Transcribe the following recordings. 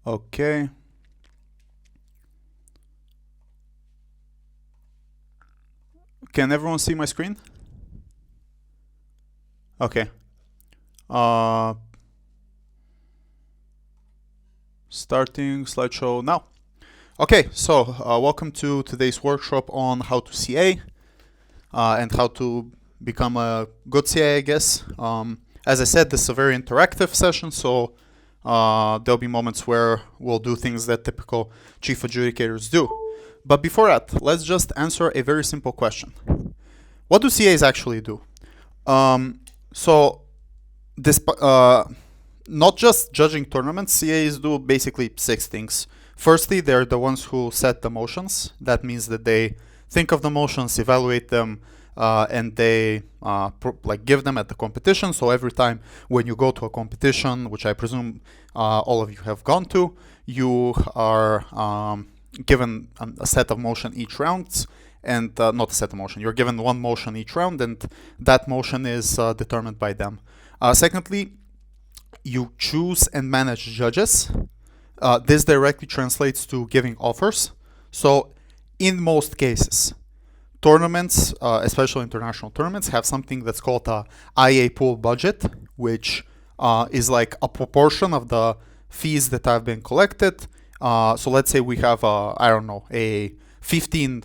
Okay. Can everyone see my screen? Okay. Uh, Starting slideshow now. Okay, so welcome to today's workshop on how to CA and how to become a good CA, I guess. As I said, this is a very interactive session, so there'll be moments where we'll do things that typical chief adjudicators do. But before that, let's just answer a very simple question. What do CAs actually do? So this not just judging tournaments, CAs do basically 6 things. Firstly, they're the ones who set the motions. That means that they think of the motions, evaluate them, and they give them at the competition. So every time when you go to a competition, which I presume all of you have gone to, you are given a set of motion each round, and not a set of motion. You're given one motion each round, and that motion is determined by them. Secondly, you choose and manage judges. This directly translates to giving offers. So in most cases, tournaments, especially international tournaments, have something that's called a IA pool budget, which is like a proportion of the fees that have been collected. So let's say we have, a 15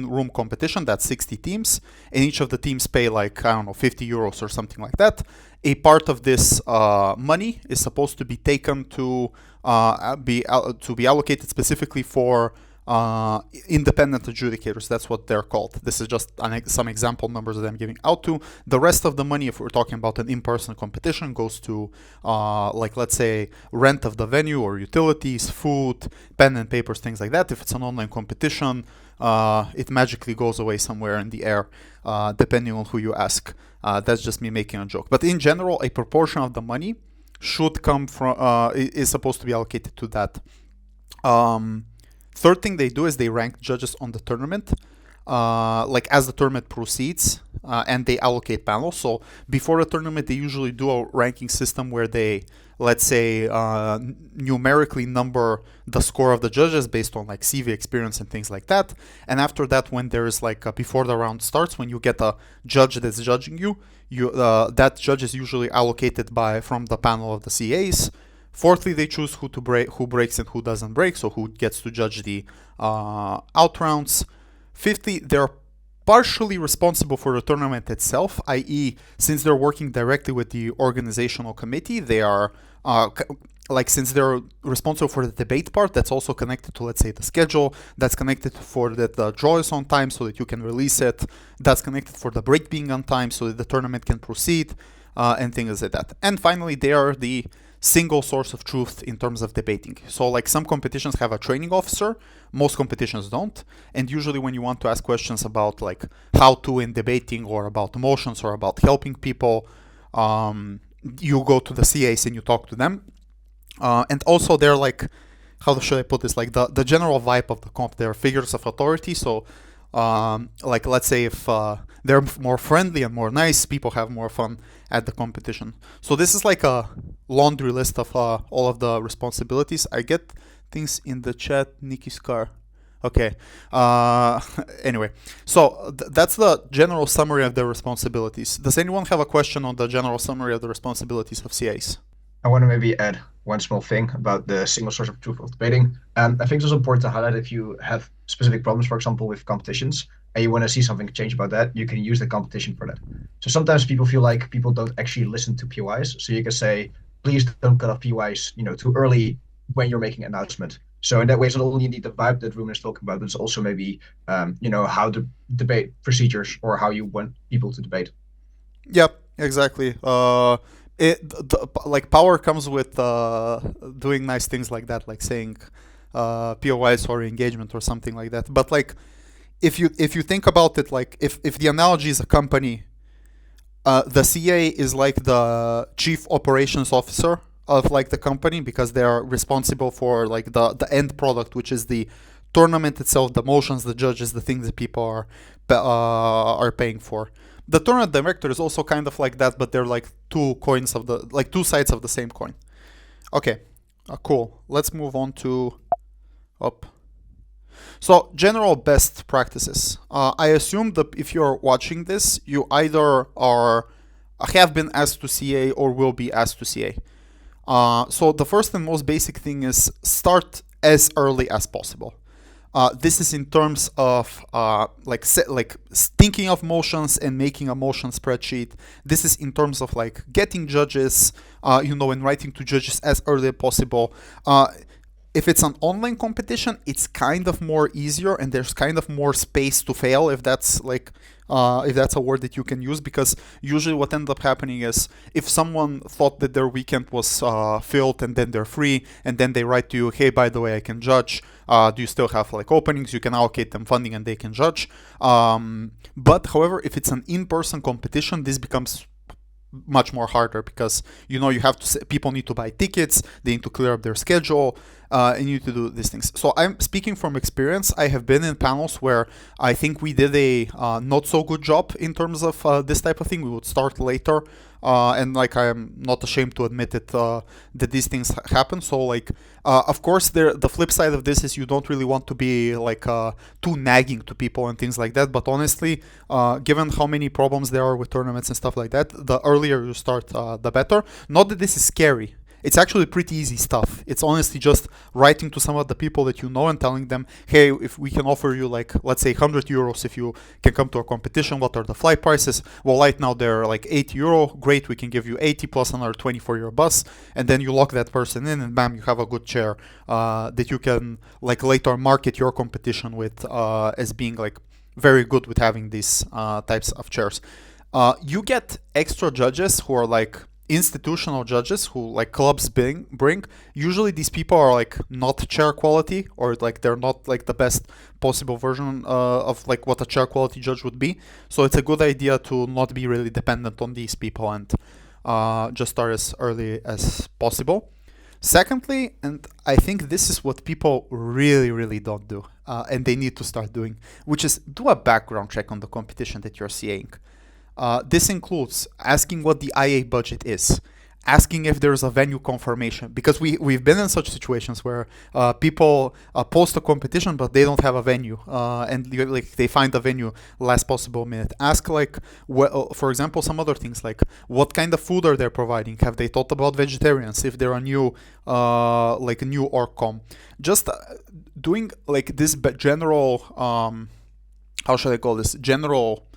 room competition, that's 60 teams, and each of the teams pay 50 euros or something like that. A part of this money is supposed to be taken to be allocated specifically for independent adjudicators. That's what they're called. This is just some example numbers that I'm giving out to. The rest of the money, if we're talking about an in-person competition, goes to let's say rent of the venue or utilities, food, pen and papers, things like that. If it's an online competition, it magically goes away somewhere in the air, depending on who you ask. That's just me making a joke. But in general, a proportion of the money should come from is supposed to be allocated to that. Third thing they do is they rank judges on the tournament, as the tournament proceeds, and they allocate panels. So before the tournament, they usually do a ranking system where they, let's say, numerically number the score of the judges based on CV experience and things like that. And after that, when there is before the round starts, when you get a judge that's judging you, that judge is usually allocated from the panel of the CAs. Fourthly, they choose who breaks and who doesn't break, so who gets to judge the out rounds. Fifthly, they're partially responsible for the tournament itself, i.e., since they're working directly with the organizational committee, they are since they're responsible for the debate part, that's also connected to, let's say, the schedule, that's connected for that the draw is on time so that you can release it, that's connected for the break being on time so that the tournament can proceed, and things like that. And finally, they are the single source of truth in terms of debating. So some competitions have a training officer, most competitions don't, and usually when you want to ask questions about how to in debating or about motions or about helping people, you go to the CAs and you talk to them. And also they're how should I put this, the general vibe of the comp, they're figures of authority. So let's say if they're more friendly and more nice, people have more fun at the competition. So this is a laundry list of all of the responsibilities. I get things in the chat. Nikki's car. Okay. Anyway, so that's the general summary of the responsibilities. Does anyone have a question on the general summary of the responsibilities of CAs? I want to maybe add one small thing about the single source of truth of debating. I think it's also important to highlight if you have specific problems, for example, with competitions, and you want to see something change about that, you can use the competition for that. So sometimes people feel like people don't actually listen to POIs. So you can say, please don't cut off POIs, too early when you're making an announcement. So in that way, it's not only the vibe that Ruben is talking about, but it's also maybe, how to debate procedures or how you want people to debate. Yep, exactly. Power comes with doing nice things like that, like saying POIs or engagement or something like that. But if you think about it, if the analogy is a company, the CA is the chief operations officer of the company, because they are responsible for the end product, which is the tournament itself, the motions, the judges, the things that people are paying for. The tournament director is also kind of like that, but they're two coins of two sides of the same coin. Okay, Cool. Let's move on to up. So general best practices. I assume that if you're watching this, you either are have been asked to CA or will be asked to CA. So the first and most basic thing is start as early as possible. This is in terms of like thinking of motions and making a motion spreadsheet. This is in terms of like getting judges, and writing to judges as early as possible. If it's an online competition, it's kind of more easier and there's kind of more space to fail, if that's a word that you can use, because usually what ends up happening is if someone thought that their weekend was filled and then they're free and then they write to you, hey, by the way, I can judge. Do you still have like openings? You can allocate them funding and they can judge. But however, if it's an in-person competition, this becomes much more harder because you have to people need to buy tickets, they need to clear up their schedule, and you need to do these things. So I'm speaking from experience. I have been in panels where I think we did a not so good job in terms of this type of thing. We would start later, and like I am not ashamed to admit it, that these things happen. So like of course the flip side of this is you don't really want to be like too nagging to people and things like that, but honestly, given how many problems there are with tournaments and stuff like that, the earlier you start, the better. Not that this is scary. It's actually pretty easy stuff. It's honestly just writing to some of the people that you know and telling them, hey, if we can offer you like, let's say 100 euros if you can come to a competition, what are the flight prices? Well, right now they're like 80 euro. Great, we can give you 80 plus another 20 for your bus. And then you lock that person in and bam, you have a good chair that you can like later market your competition with as being like very good with having these types of chairs. You get extra judges who are like institutional judges who like clubs bring. Usually these people are like not chair quality, or like they're not like the best possible version of like what a chair quality judge would be. So it's a good idea to not be really dependent on these people and just start as early as possible. Secondly, and I think this is what people really don't do, and they need to start doing, which is do a background check on the competition that you're seeing. This includes asking what the IA budget is, asking if there's a venue confirmation, because we've been in such situations where people post a competition but they don't have a venue, and like they find a venue last possible minute. Ask like, for example, some other things like what kind of food are they providing? Have they thought about vegetarians if they're a new like a new org-com? Just doing like this general how should I call this, general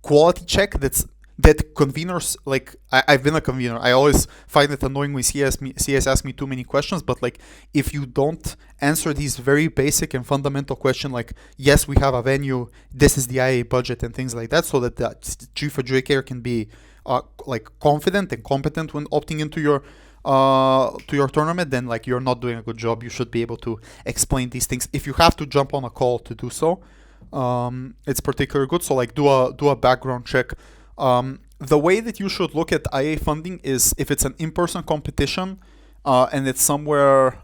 quality check that conveners, like I've been a convener, I always find it annoying when CS ask me too many questions, but like if you don't answer these very basic and fundamental questions like, yes, we have a venue, this is the IA budget and things like that, so that the chief adjudicator can be like confident and competent when opting into your tournament, then like you're not doing a good job. You should be able to explain these things. If you have to jump on a call to do so, it's particularly good. So like do a background check. The way that you should look at IA funding is if it's an in-person competition and it's somewhere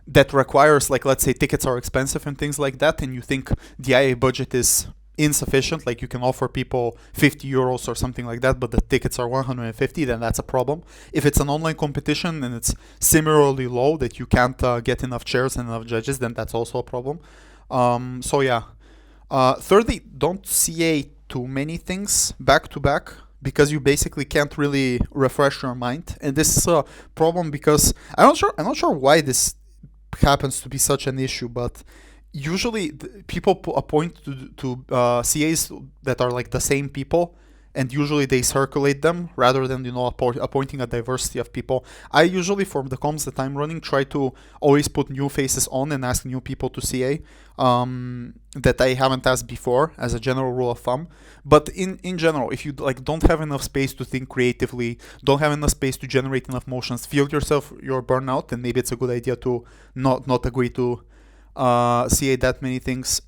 that requires, like, let's say tickets are expensive and things like that, and you think the IA budget is insufficient, like you can offer people 50 euros or something like that, but the tickets are 150, then that's a problem. If it's an online competition and it's similarly low that you can't get enough chairs and enough judges, then that's also a problem. So yeah. Thirdly, don't CA too many things back to back, because you basically can't really refresh your mind. And this is a problem because I'm not sure why this happens to be such an issue, but usually people appoint to CAs that are like the same people, and usually they circulate them rather than appointing a diversity of people. I usually, for the comms that I'm running, try to always put new faces on and ask new people to CA that I haven't asked before, as a general rule of thumb. But in general, if you like don't have enough space to think creatively, don't have enough space to generate enough motions, feel yourself your burnout, then maybe it's a good idea to not agree to CA that many things.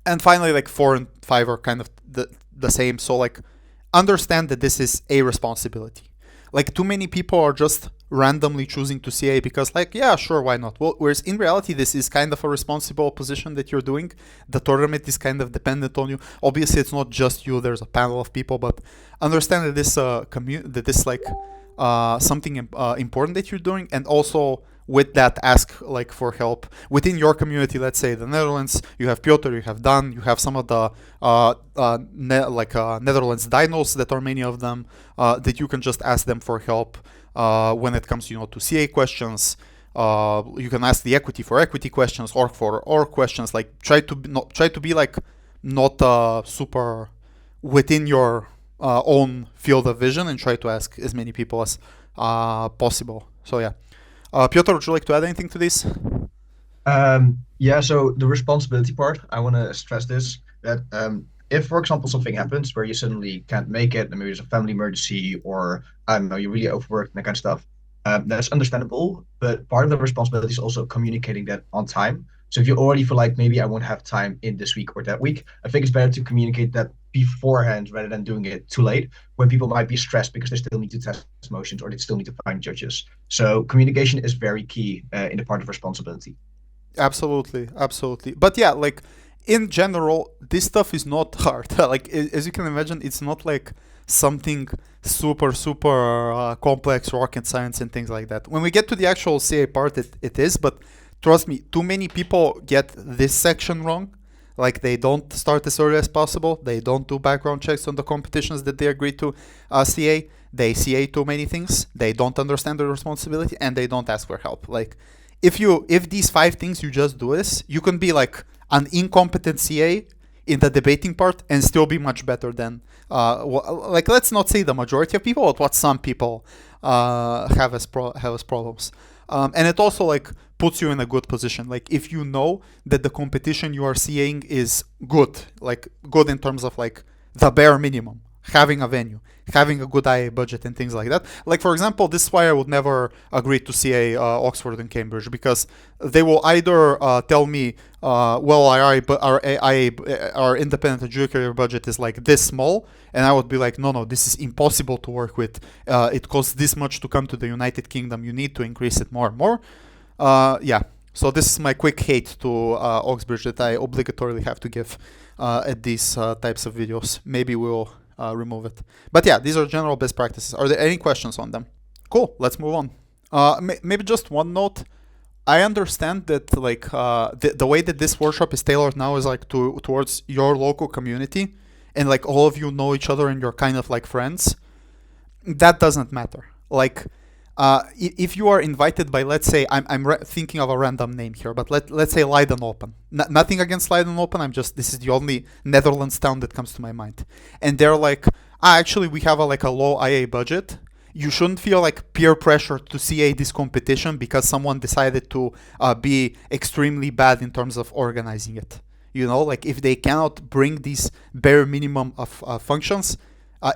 And finally, like 4 and 5 are kind of the same. So like understand that this is a responsibility. Like too many people are just randomly choosing to CA because like, yeah, sure, why not? Well, whereas in reality, this is kind of a responsible position that you're doing. The tournament is kind of dependent on you. Obviously, it's not just you. There's a panel of people, but understand that this something important that you're doing, and also with that ask like for help within your community. Let's say the Netherlands, you have Pjtor, you have Daan, you have some of the Netherlands dinos that are many of them, that you can just ask them for help when it comes, to CA questions. You can ask the equity for equity questions, or for or questions. Like try to be like not super within your own field of vision, and try to ask as many people as possible. So yeah. Pjotr, would you like to add anything to this? Yeah, so the responsibility part, I want to stress this that if, for example, something happens where you suddenly can't make it, and maybe there's a family emergency, or I don't know, you're really overworked and that kind of stuff, that's understandable. But part of the responsibility is also communicating that on time. So if you already feel like maybe I won't have time in this week or that week, I think it's better to communicate that beforehand rather than doing it too late when people might be stressed because they still need to test motions or they still need to find judges. So communication is very key in the part of responsibility. Absolutely, absolutely. But yeah, like in general, this stuff is not hard. Like as you can imagine, it's not like something super complex rocket science and things like that. When we get to the actual CA part, it is. But trust me, too many people get this section wrong. Like they don't start as early as possible. They don't do background checks on the competitions that they agree to CA. They CA too many things. They don't understand the responsibility, and they don't ask for help. Like if these 5 things you just do this, you can be like an incompetent CA in the debating part and still be much better than like let's not say the majority of people, but what some people have as problems. And it also like puts you in a good position. Like if you know that the competition you are seeing is good, like good in terms of like the bare minimum, having a venue, having a good IA budget, and things like that. Like for example, this is why I would never agree to CA Oxford and Cambridge, because they will either tell me, well, our independent adjudicator budget is like this small, and I would be like, no, this is impossible to work with. It costs this much to come to the United Kingdom. You need to increase it more and more. Yeah. So this is my quick hate to Oxbridge that I obligatorily have to give at these types of videos. Maybe we'll remove it. But yeah, these are general best practices. Are there any questions on them? Cool. Let's move on. Maybe just one note. I understand that like the way that this workshop is tailored now is like towards your local community, and like all of you know each other and you're kind of like friends. That doesn't matter. Like if you are invited by, let's say, I'm thinking of a random name here, but let's say Leiden Open. Nothing against Leiden Open. This is the only Netherlands town that comes to my mind, and they're like, actually we have like a low IA budget. You shouldn't feel like peer pressure to CA this competition because someone decided to be extremely bad in terms of organizing it. Like if they cannot bring these bare minimum of functions,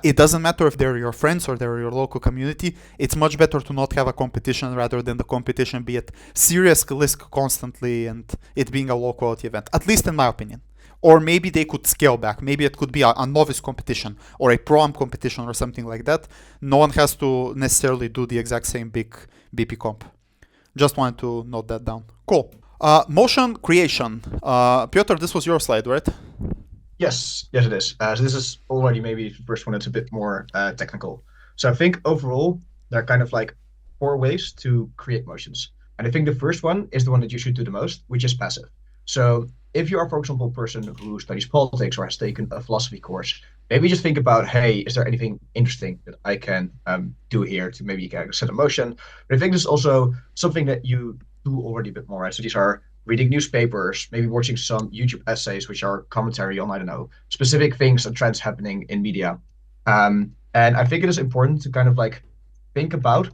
it doesn't matter if they're your friends or they're your local community. It's much better to not have a competition rather than the competition be at serious risk constantly and it being a low quality event, at least in my opinion. Or maybe they could scale back. Maybe it could be a novice competition or a pro-am competition or something like that. No one has to necessarily do the exact same big BP comp. Just wanted to note that down. Cool. Motion creation. Pjotr, this was your slide, right? Yes, it is. So this is already maybe the first one that's a bit more technical. So I think overall, there are kind of like 4 ways to create motions. And I think the first one is the one that you should do the most, which is passive. So if you are, for example, a person who studies politics or has taken a philosophy course, maybe just think about, hey, is there anything interesting that I can do here to maybe set a motion? But I think this is also something that you do already a bit more, right? So these are reading newspapers, maybe watching some YouTube essays, which are commentary on, I don't know, specific things and trends happening in media. And I think it is important to kind of like think about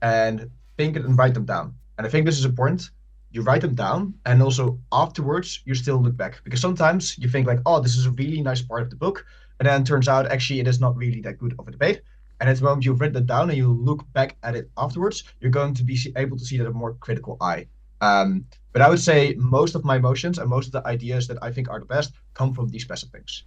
and think and write them down. And I think this is important. You write them down, and also afterwards you still look back, because sometimes you think like, oh, this is a really nice part of the book, and then it turns out actually it is not really that good of a debate. And at the moment you've written it down and you look back at it afterwards, you're going to be able to see that with a more critical eye. But I would say most of my emotions and most of the ideas that I think are the best come from these passive things.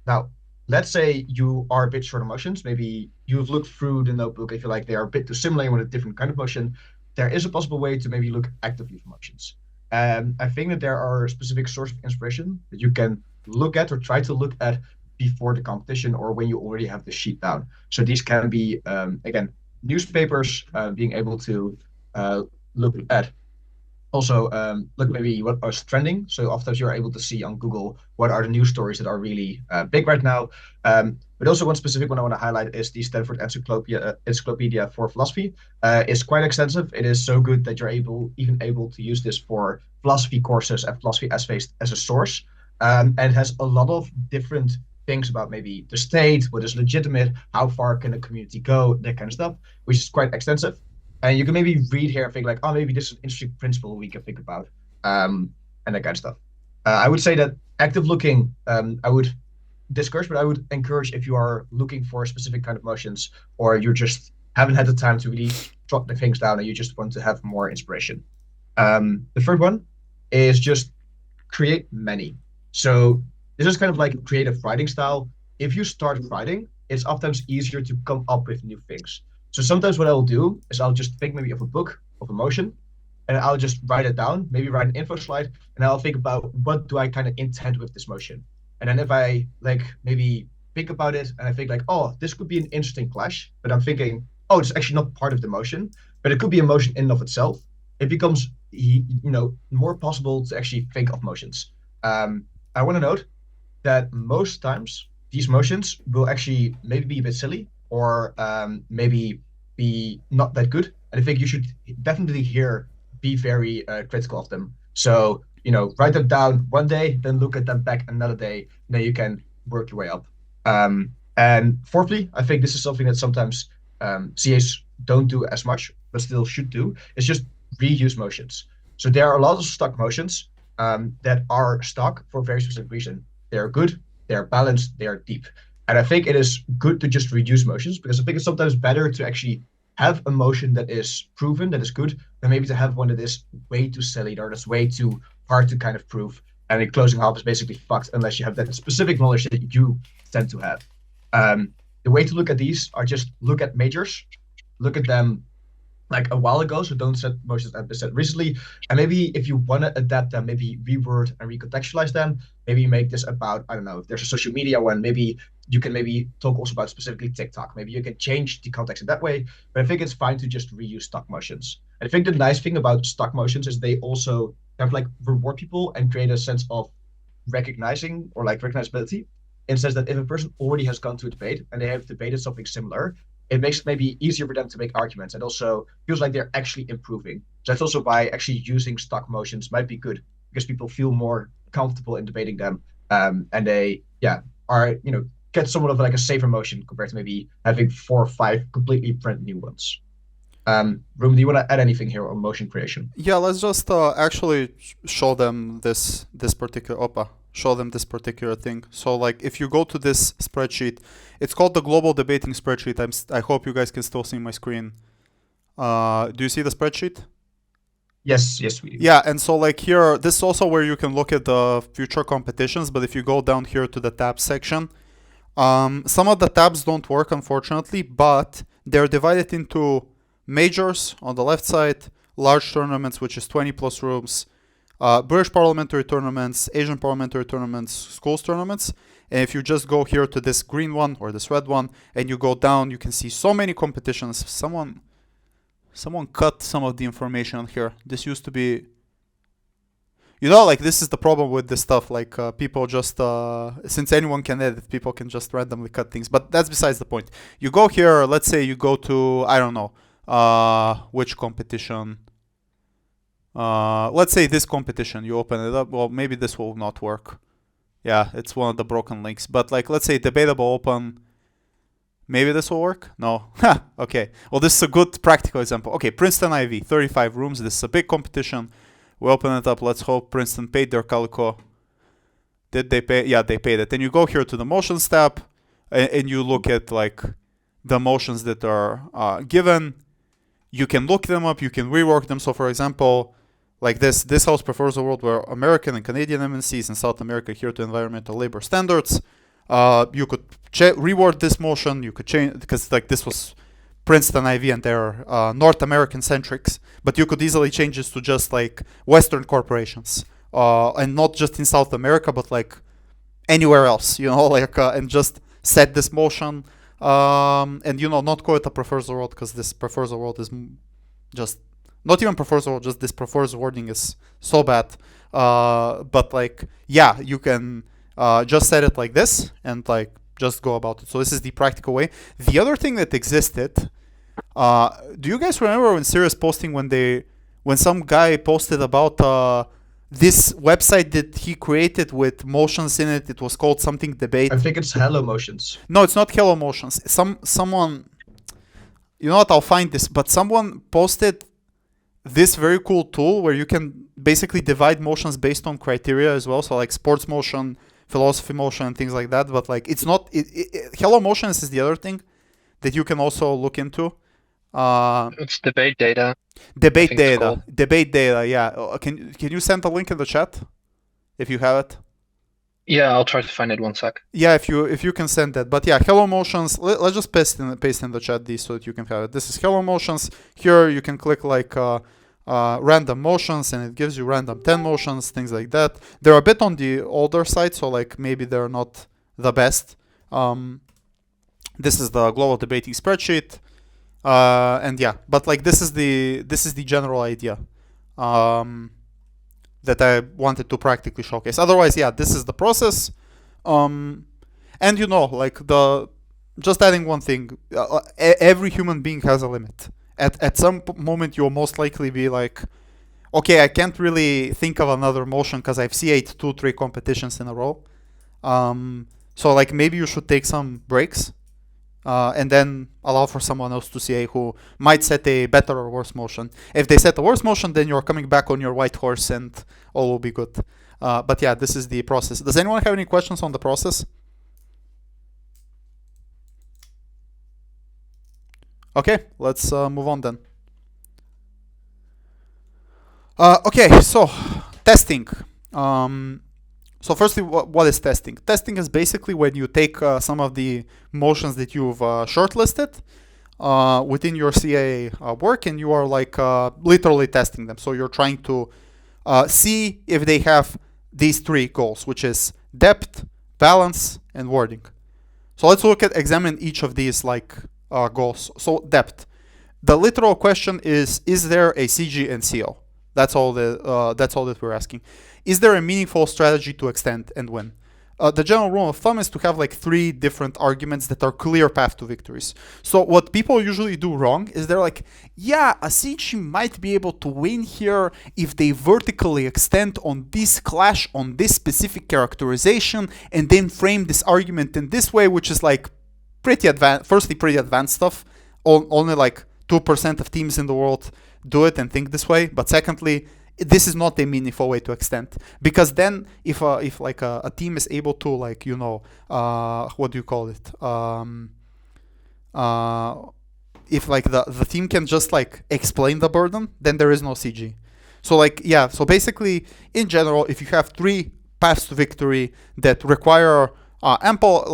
Now, let's say you are a bit short of motions. Maybe you've looked through the notebook. If you like, they are a bit too similar with a different kind of motion. There is a possible way to maybe look actively for motions. And I think that there are specific sources of inspiration that you can look at or try to look at before the competition or when you already have the sheet down. So these can be, again, newspapers, being able to look at also look maybe what is trending. So often you're able to see on Google what are the news stories that are really big right now. But also one specific one I want to highlight is the Stanford Encyclopedia for Philosophy. It's quite extensive. It is so good that you're even able to use this for philosophy courses and philosophy essays as a source. And it has a lot of different things about maybe the state, what is legitimate, how far can a community go, that kind of stuff, which is quite extensive. And you can maybe read here and think like, oh, maybe this is an interesting principle we can think about, and that kind of stuff. I would say that active looking, I would discourage, but I would encourage if you are looking for specific kind of motions, or you just haven't had the time to really jot the things down and you just want to have more inspiration. The third one is just create many. So this is kind of like creative writing style. If you start writing, it's oftentimes easier to come up with new things. So sometimes what I'll do is I'll just think maybe of a book, of a motion, and I'll just write it down, maybe write an info slide, and I'll think about what do I kind of intend with this motion. And then if I like maybe think about it and I think like, oh, this could be an interesting clash, but I'm thinking, oh, it's actually not part of the motion, but it could be a motion in and of itself. It becomes more possible to actually think of motions. I want to note that most times these motions will actually maybe be a bit silly or maybe be not that good. And I think you should definitely here be very critical of them. So, write them down one day, then look at them back another day, then you can work your way up. And fourthly, I think this is something that sometimes CAs don't do as much, but still should do, is just reuse motions. So there are a lot of stock motions that are stock for a very specific reason. They're good, they're balanced, they're deep. And I think it is good to just reuse motions because I think it's sometimes better to actually have a motion that is proven, that is good, than maybe to have one that is way too silly or that's way too hard to kind of prove. And the closing half is basically fucked unless you have that specific knowledge that you tend to have. The way to look at these are just look at majors, look at them like a while ago, so don't set motions that have set recently. And maybe if you want to adapt them, maybe reword and recontextualize them. Maybe make this about, I don't know, if there's a social media one, maybe you can maybe talk also about specifically TikTok. Maybe you can change the context in that way. But I think it's fine to just reuse stock motions. And I think the nice thing about stock motions is they also kind of like reward people and create a sense of recognizing or like recognizability. In the sense that if a person already has gone to a debate and they have debated something similar, it makes it maybe easier for them to make arguments and also feels like they're actually improving. So that's also why actually using stock motions might be good because people feel more comfortable in debating them, and they are get somewhat of like a safer motion compared to maybe having 4 or 5 completely brand new ones. Room, do you want to add anything here on motion creation? Yeah, let's just actually show them this particular show them this particular thing. So like if you go to this spreadsheet, it's called the global debating spreadsheet. I hope you guys can still see my screen. Do you see the spreadsheet? Yes, we do. Yeah, and so like here, this is also where you can look at the future competitions, but if you go down here to the tabs section, some of the tabs don't work unfortunately, but they're divided into majors on the left side, large tournaments, which is 20 plus rooms, British parliamentary tournaments, Asian parliamentary tournaments, schools tournaments. And if you just go here to this green one or this red one and you go down, you can see so many competitions. Someone cut some of the information here. This used to be, like this is the problem with this stuff. Like people just, since anyone can edit, people can just randomly cut things. But that's besides the point. You go here, let's say you go to, I don't know, which competition. Let's say this competition, you open it up. Well, maybe this will not work. Yeah, it's one of the broken links. But like, let's say debatable open. Maybe this will work? No. Okay. Well, this is a good practical example. Okay, Princeton Ivy, 35 rooms. This is a big competition. We open it up. Let's hope Princeton paid their calico. Did they pay? Yeah, they paid it. Then you go here to the motions tab, and you look at like the motions that are given. You can look them up. You can rework them. So, for example, like this house prefers a world where American and Canadian MNCs in South America adhere to environmental labor standards. You could reword this motion. You could change because like this was Princeton IV and they're North American centrics, but you could easily change this to just like Western corporations, and not just in South America, but like anywhere else, like and just set this motion. And not call it a prefers the world, because this prefers the world is just not even prefers the world, just this prefers wording is so bad. But like, yeah, you can just set it like this and like just go about it. So this is the practical way. The other thing that existed, do you guys remember when Serious Posting, when some guy posted about this website that he created with motions in it? It was called something debate. I think it's Hello Motions. No, it's not Hello Motions. Someone, you know what? I'll find this. But someone posted this very cool tool where you can basically divide motions based on criteria as well. So like sports motion, philosophy motion, and things like that. But like, it's not. Hello Motions is the other thing that you can also look into. It's debate data. Debate I think it's data. called. Debate data. Yeah. Can you send a link in the chat if you have it? Yeah, I'll try to find it one sec. Yeah, if you can send that. But yeah, Hello Motions. Let's just paste in the chat these so that you can have it. This is Hello Motions. Here you can click like random motions, and it gives you random 10 motions, things like that. They're a bit on the older side, so like maybe they're not the best. This is the global debating spreadsheet. And yeah, but like this is the general idea that I wanted to practically showcase. Otherwise, yeah, this is the process. And like just adding one thing, every human being has a limit. At some moment, you'll most likely be like, okay, I can't really think of another motion because I've CA'd 2-3 competitions in a row. So like maybe you should take some breaks. And then allow for someone else to CA who might set a better or worse motion. If they set a worse motion, then you're coming back on your white horse and all will be good. But yeah, this is the process. Does anyone have any questions on the process? Okay, let's move on then. Okay, so testing. So firstly, what is testing? Testing is basically when you take some of the motions that you've shortlisted within your CA work, and you are like literally testing them. So you're trying to see if they have these 3 goals, which is depth, balance, and wording. So let's examine each of these like goals. So depth. The literal question is there a CG and CO? That's all that we're asking. Is there a meaningful strategy to extend and win? The general rule of thumb is to have like 3 different arguments that are clear path to victories. So what people usually do wrong is they're like, yeah, a CG might be able to win here if they vertically extend on this clash on this specific characterization and then frame this argument in this way, which is like pretty advanced. Firstly, pretty advanced stuff. Only like 2% of teams in the world do it and think this way. But secondly, this is not a meaningful way to extend, because then if like a team is able to like what do you call it? If like the team can just like explain the burden, then there is no CG. So like yeah, so basically in general, if you have 3 paths to victory that require ample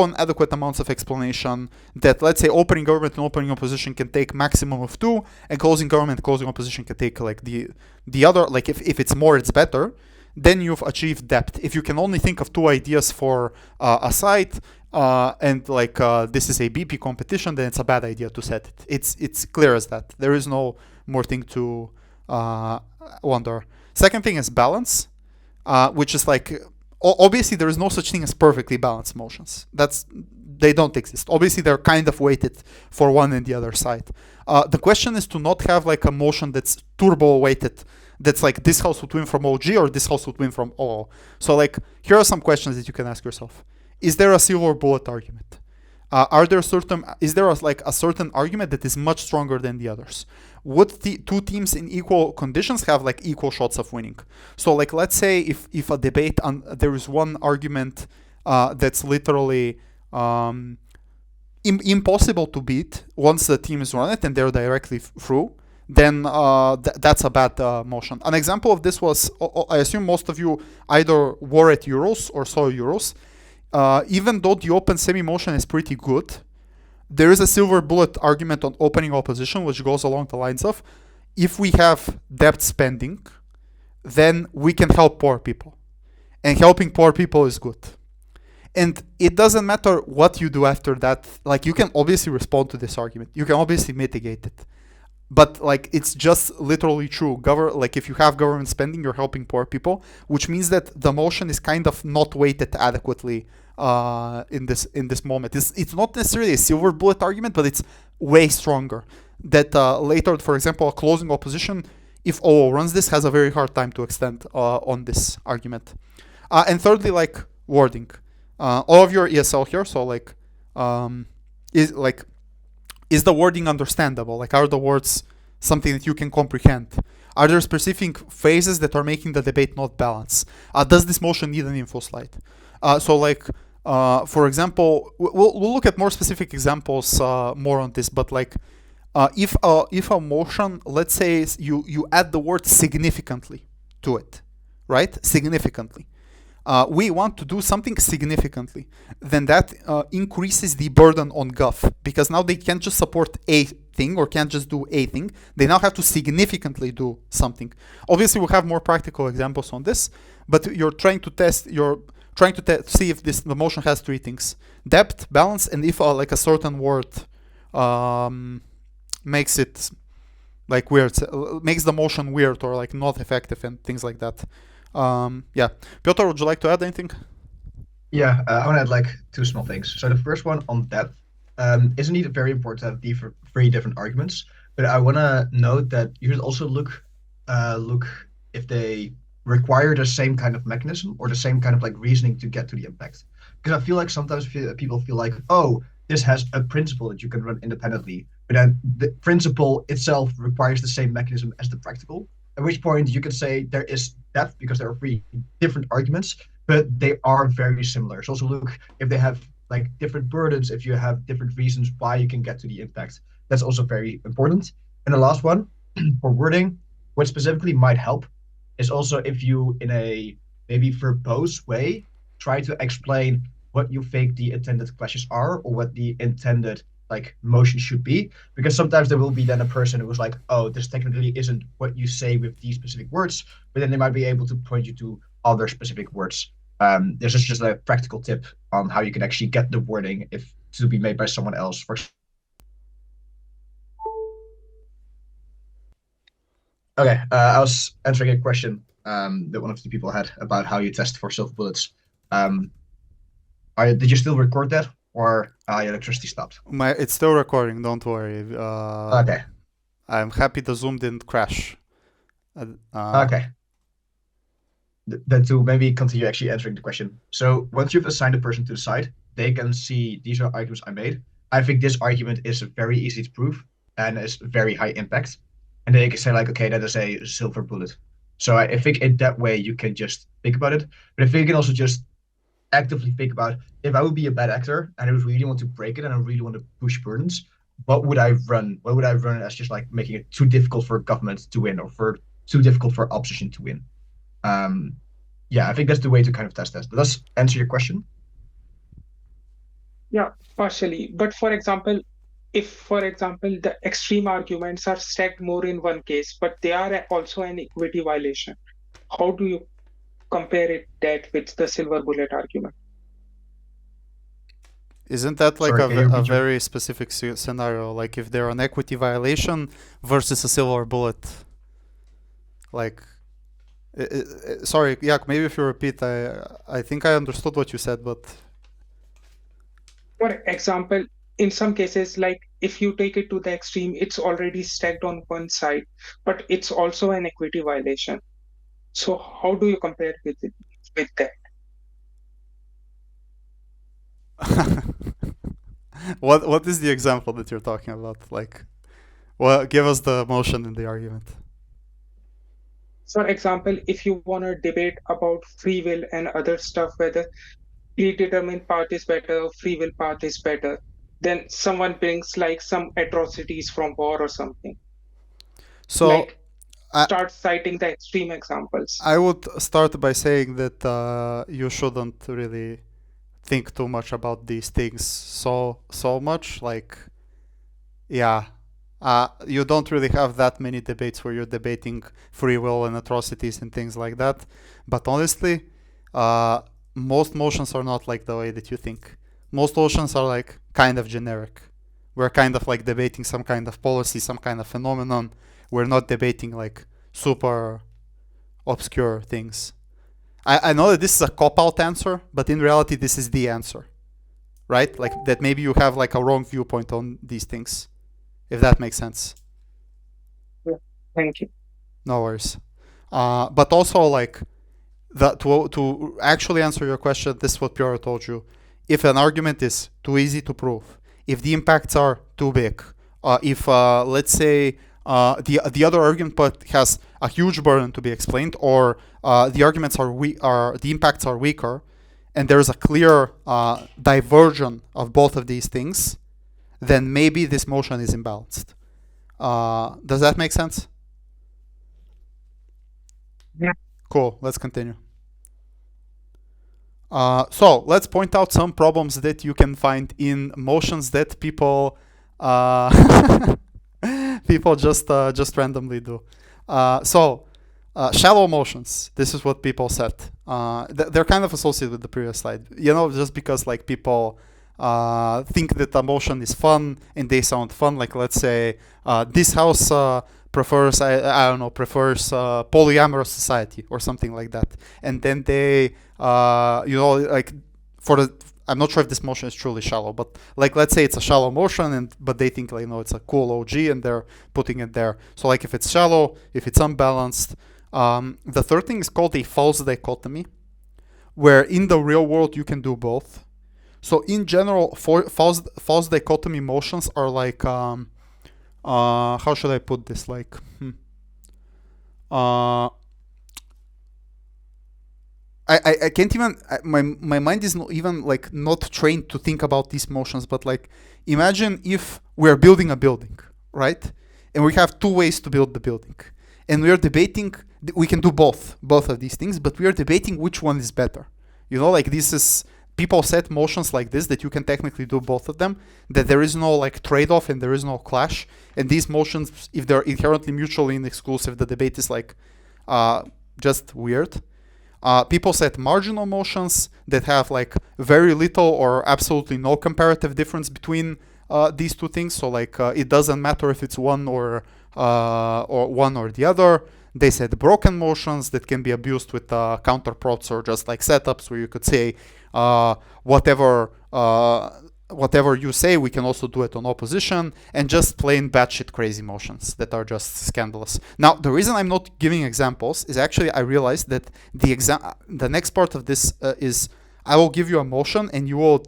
and adequate amounts of explanation, that let's say opening government and opening opposition can take maximum of 2, and closing government and closing opposition can take like the other, like if it's more it's better, then you've achieved depth. If you can only think of 2 ideas for a site and like this is a BP competition, then it's a bad idea to set it. It's clear as that. There is no more thing to wonder. Second thing is balance, which is like, obviously there is no such thing as perfectly balanced motions. They don't exist. Obviously they're kind of weighted for one and the other side. The question is to not have like a motion that's turbo weighted, that's like this house would win from OG or this house would win from OO. So like here are some questions that you can ask yourself. Is there a silver bullet argument? Is there a certain argument that is much stronger than the others? Would the 2 teams in equal conditions have like equal shots of winning? So like let's say if a debate there is one argument that's literally impossible to beat once the team is run it and they're directly through, then that's a bad motion. An example of this was, I assume most of you either were at Euros or saw Euros. Even though the open semi-motion is pretty good, there is a silver bullet argument on opening opposition, which goes along the lines of, if we have depth spending, then we can help poor people. And helping poor people is good. And it doesn't matter what you do after that. Like, you can obviously respond to this argument. You can obviously mitigate it. But like, it's just literally true. Like, if you have government spending, you're helping poor people, which means that the motion is kind of not weighted adequately in this moment. It's not necessarily a silver bullet argument, but it's way stronger. That later, for example, a closing opposition, if OO runs this, has a very hard time to extend on this argument. And thirdly, like, wording. All of your ESL here, so like, is the wording understandable? Like, are the words something that you can comprehend? Are there specific phrases that are making the debate not balance? Does this motion need an info slide? So like, for example, we'll look at more specific examples more on this, but like, if a motion, let's say you add the word significantly to it, right? Significantly. We want to do something significantly, then that increases the burden on Gov, because now they can't just support a thing or can't just do a thing. They now have to significantly do something. Obviously, we'll have more practical examples on this, but you're trying to see if the motion has three things: depth, balance, and if like a certain word makes it like weird, makes the motion weird or like not effective and things like that. Yeah, Pjtor, would you like to add anything? Yeah, I want to add like two small things. So the first one on depth, isn't it very important to have three different arguments? But I want to note that you should also look if they require the same kind of mechanism or the same kind of like reasoning to get to the impact. Because I feel like sometimes people feel like, oh, this has a principle that you can run independently, but then the principle itself requires the same mechanism as the practical. At which point you can say there is depth because there are three different arguments, but they are very similar. So also look if they have like different burdens, if you have different reasons why you can get to the impact. That's also very important. And the last one, for wording, what specifically might help is also if you, in a maybe verbose way, try to explain what you think the intended clashes are or what the intended like motion should be, because sometimes there will be then a person who was like, oh, this technically isn't what you say with these specific words, but then they might be able to point you to other specific words. This is just a practical tip on how you can actually get the wording if to be made by someone else. Okay, I was answering a question that one of the people had about how you test for silver bullets. Did you still record that? Or your electricity stopped? It's still recording, don't worry. Okay. I'm happy the Zoom didn't crash. Okay. Then to maybe continue actually answering the question. So once you've assigned a person to the side, they can see these are arguments I made. I think this argument is very easy to prove and is very high impact. And they can say like, okay, that is a silver bullet. So I think in that way you can just think about it. But I think you can also just actively think about, if I would be a bad actor and I would really want to break it and I really want to push burdens, what would I run? What would I run as just like making it too difficult for government to win or for too difficult for opposition to win? Yeah, I think that's the way to kind of test that. Does that answer your question? Yeah, partially. But for example, if the extreme arguments are stacked more in one case, but they are also an equity violation, how do you compare that with the silver bullet argument? Isn't that like a very specific scenario? Like if they're an equity violation versus a silver bullet? Like, sorry, Jaak, maybe if you repeat, I think I understood what you said, but... For example, in some cases, like if you take it to the extreme, it's already stacked on one side, but it's also an equity violation. So how do you compare with that? What is the example that you're talking about? Like, well, give us the motion in the argument. For example, if you want to debate about free will and other stuff, whether predetermined path is better or free will path is better, then someone brings like some atrocities from war or something. So like start citing the extreme examples. I would start by saying that you shouldn't really think too much about these things so much. Like, yeah, you don't really have that many debates where you're debating free will and atrocities and things like that. But honestly, most motions are not like the way that you think. Most motions are like kind of generic. We're kind of like debating some kind of policy, some kind of phenomenon. We're not debating like super obscure things. I know that this is a cop-out answer, but in reality this is the answer, right? Like that maybe you have like a wrong viewpoint on these things, if that makes sense. Thank you. No worries. But also like to actually answer your question, this is what Pjtor told you. If an argument is too easy to prove, if the impacts are too big, if let's say the other argument but has a huge burden to be explained, or the arguments are the impacts are weaker, and there is a clear diversion of both of these things, then maybe this motion is imbalanced. Does that make sense? Yeah. Cool. Let's continue. So let's point out some problems that you can find in motions that people people just randomly do. Shallow motions. This is what people said. They're kind of associated with the previous slide. You know, just because like people think that a motion is fun and they sound fun. Like let's say this house prefers polyamorous society or something like that, and then they like I'm not sure if this motion is truly shallow, but like let's say it's a shallow motion, but they think like it's a cool OG and they're putting it there. So like if it's shallow, if it's unbalanced, the third thing is called a false dichotomy, where in the real world you can do both. So in general, false dichotomy motions are like how should I put this? Like I can't even, my mind is not even like not trained to think about these motions, but like imagine if we're building a building, right? And we have two ways to build the building, and we are debating, we can do both of these things, but we are debating which one is better. You know, like this is, people set motions like this that you can technically do both of them, that there is no like trade-off and there is no clash. And these motions, if they're inherently mutually exclusive, the debate is like just weird. People set marginal motions that have like very little or absolutely no comparative difference between these two things. So like it doesn't matter if it's one or one or the other. They set broken motions that can be abused with counterprops or just like setups where you could say whatever you say, we can also do it on opposition, and just plain batshit crazy motions that are just scandalous. Now, the reason I'm not giving examples is actually I realized that the next part of this is I will give you a motion and you will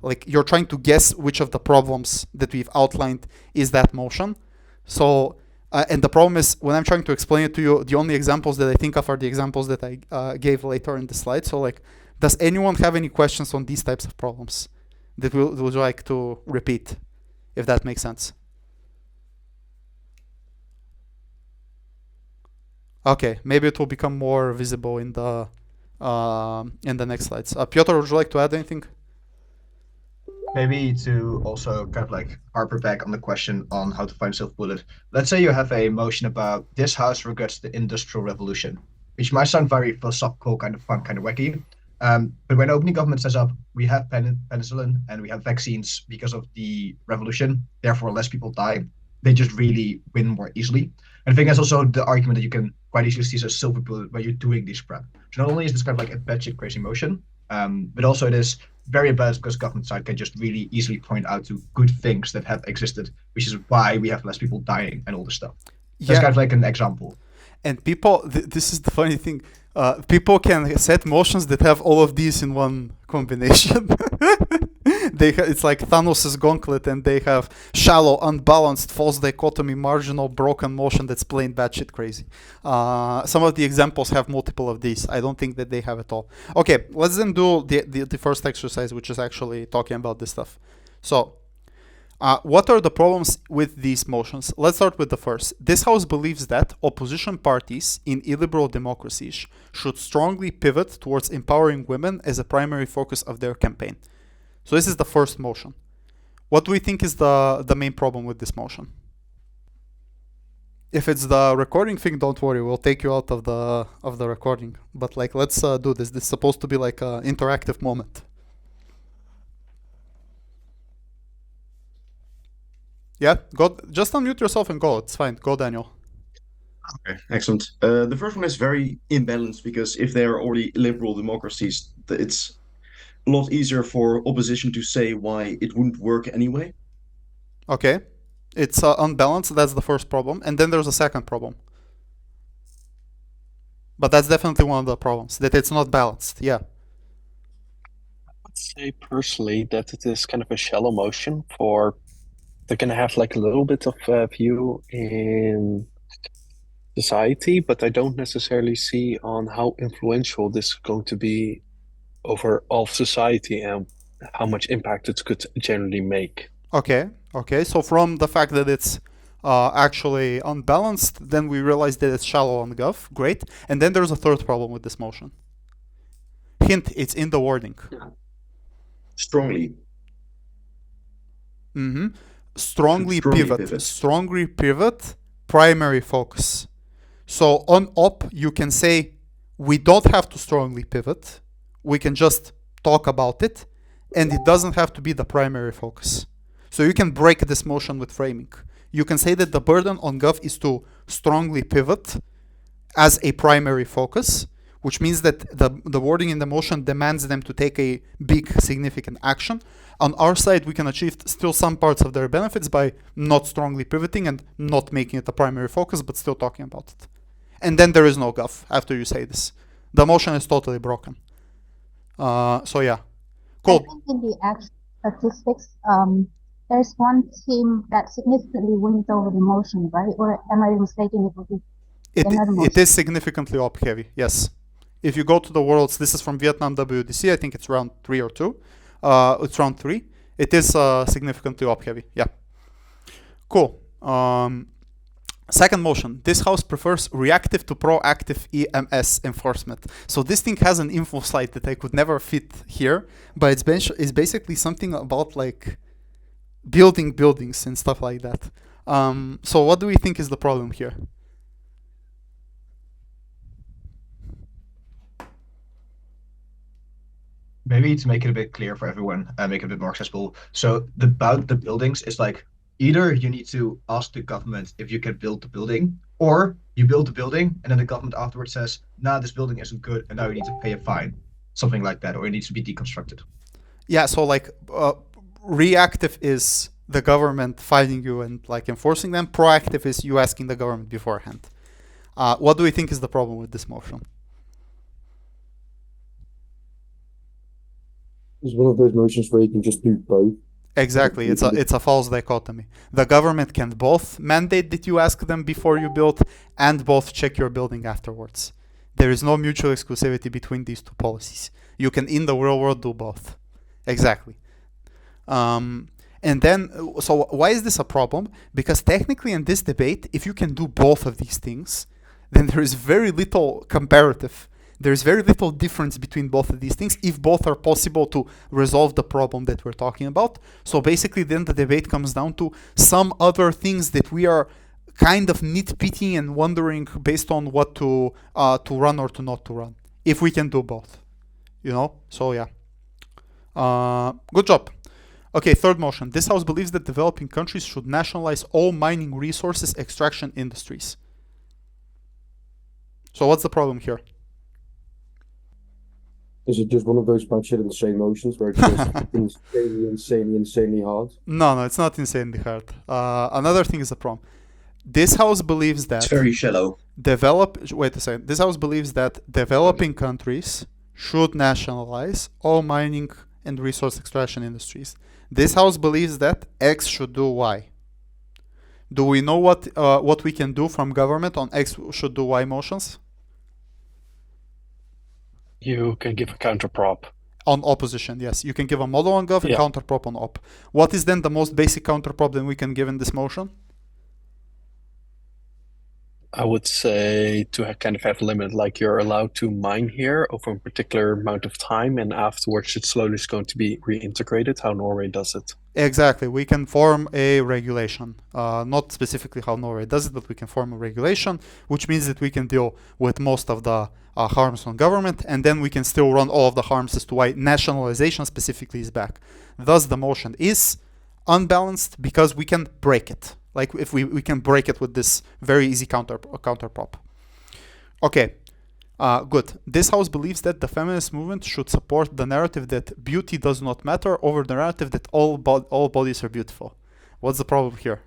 like you're trying to guess which of the problems that we've outlined is that motion. So and the problem is when I'm trying to explain it to you, the only examples that I think of are the examples that I gave later in the slide. So like, does anyone have any questions on these types of problems that would you like to repeat, if that makes sense? Okay, maybe it will become more visible in the next slides. Pjtor, would you like to add anything? Maybe to also kind of like harper back on the question on how to find self-bullet. Let's say you have a motion about this house regrets the Industrial Revolution, which might sound very philosophical, kind of fun, kind of wacky. But when opening government says up, we have penicillin and we have vaccines because of the revolution, therefore less people die, they just really win more easily. And I think that's also the argument that you can quite easily see as a silver bullet when you're doing this prep. So not only is this kind of like a batshit crazy motion, but also it is very balanced because government side can just really easily point out to good things that have existed, which is why we have less people dying and all this stuff. That's kind of like an example. And people, this is the funny thing, people can set motions that have all of these in one combination. It's like Thanos' gauntlet, and they have shallow, unbalanced, false dichotomy, marginal, broken motion that's plain batshit crazy. Some of the examples have multiple of these. I don't think that they have it all. Okay, let's then do the first exercise, which is actually talking about this stuff. So, what are the problems with these motions? Let's start with the first. This house believes that opposition parties in illiberal democracies should strongly pivot towards empowering women as a primary focus of their campaign. So this is the first motion. What do we think is the main problem with this motion? If it's the recording thing, don't worry, we'll take you out of the recording. But like, let's do this. This is supposed to be like an interactive moment. Yeah, go. Just unmute yourself and go. It's fine. Go, Daniel. Okay, excellent. The first one is very imbalanced because if they are already liberal democracies, it's a lot easier for opposition to say why it wouldn't work anyway. Okay, it's unbalanced. That's the first problem, and then there's a second problem. But that's definitely one of the problems, that it's not balanced. Yeah. I would say personally that it is kind of a shallow motion for they're going to have like a little bit of view in society, but I don't necessarily see on how influential this is going to be over all of society and how much impact it could generally make. Okay. So from the fact that it's actually unbalanced, then we realize that it's shallow on Gov. Great. And then there's a third problem with this motion. Hint, it's in the wording. Strongly. Strongly Strongly pivot. Strongly pivot, primary focus. So on op, you can say, we don't have to strongly pivot. We can just talk about it, and it doesn't have to be the primary focus. So you can break this motion with framing. You can say that the burden on Gov is to strongly pivot as a primary focus, which means that the wording in the motion demands them to take a big, significant action. On our side, we can achieve still some parts of their benefits by not strongly pivoting and not making it a primary focus, but still talking about it. And then there is no Gov after you say this. The motion is totally broken. So yeah, cool. I think in the actual statistics, there's one team that significantly wins over the motion, right? Or am I mistaken? It is significantly op heavy, yes. If you go to the worlds, this is from Vietnam WDC, I think it's round 3 or 2. It's round 3. It is significantly op heavy, yeah. Cool. Second motion, this house prefers reactive to proactive EMS enforcement. So this thing has an info slide that I could never fit here, but it's basically something about like building buildings and stuff like that. So what do we think is the problem here? Maybe to make it a bit clear for everyone and make it a bit more accessible. So about the buildings is like, either you need to ask the government if you can build the building, or you build the building and then the government afterwards says, nah, this building isn't good and now you need to pay a fine. Something like that, or it needs to be deconstructed. Yeah, so like reactive is the government fighting you and like enforcing them. Proactive is you asking the government beforehand. What do we think is the problem with this motion? It's one of those motions where you can just do both. Exactly, it's a false dichotomy. The government can both mandate that you ask them before you build and both check your building afterwards. There is no mutual exclusivity between these two policies. You can, in the real world, do both. Exactly. And then, so why is this a problem? Because technically in this debate, if you can do both of these things, then there is very little comparative. There's very little difference between both of these things if both are possible to resolve the problem that we're talking about. So basically then the debate comes down to some other things that we are kind of nitpicking and wondering based on what to run or to not to run. If we can do both, you know? So yeah. Good job. Okay, third motion. This house believes that developing countries should nationalize all mining resources extraction industries. So what's the problem here? Is it just one of those bad shit insane motions where it's just insanely hard? No, it's not insanely hard. Another thing is a problem. This house believes that... It's very shallow. Wait a second. This house believes that developing countries should nationalize all mining and resource extraction industries. This house believes that X should do Y. Do we know what we can do from government on X should do Y motions? You can give a counterprop. On opposition, yes. You can give a model on gov and counterprop on op. What is then the most basic counterprop that we can give in this motion? I would say to kind of have a limit, like you're allowed to mine here over a particular amount of time, and afterwards it slowly is going to be reintegrated, how Norway does it. Exactly. We can form a regulation. Not specifically how Norway does it, but we can form a regulation, which means that we can deal with most of the harms on government, and then we can still run all of the harms as to why nationalization specifically is back. Thus, the motion is unbalanced because we can break it. Like if we can break it with this very easy counter prop. Okay. Good. This house believes that the feminist movement should support the narrative that beauty does not matter over the narrative that all bodies are beautiful. What's the problem here?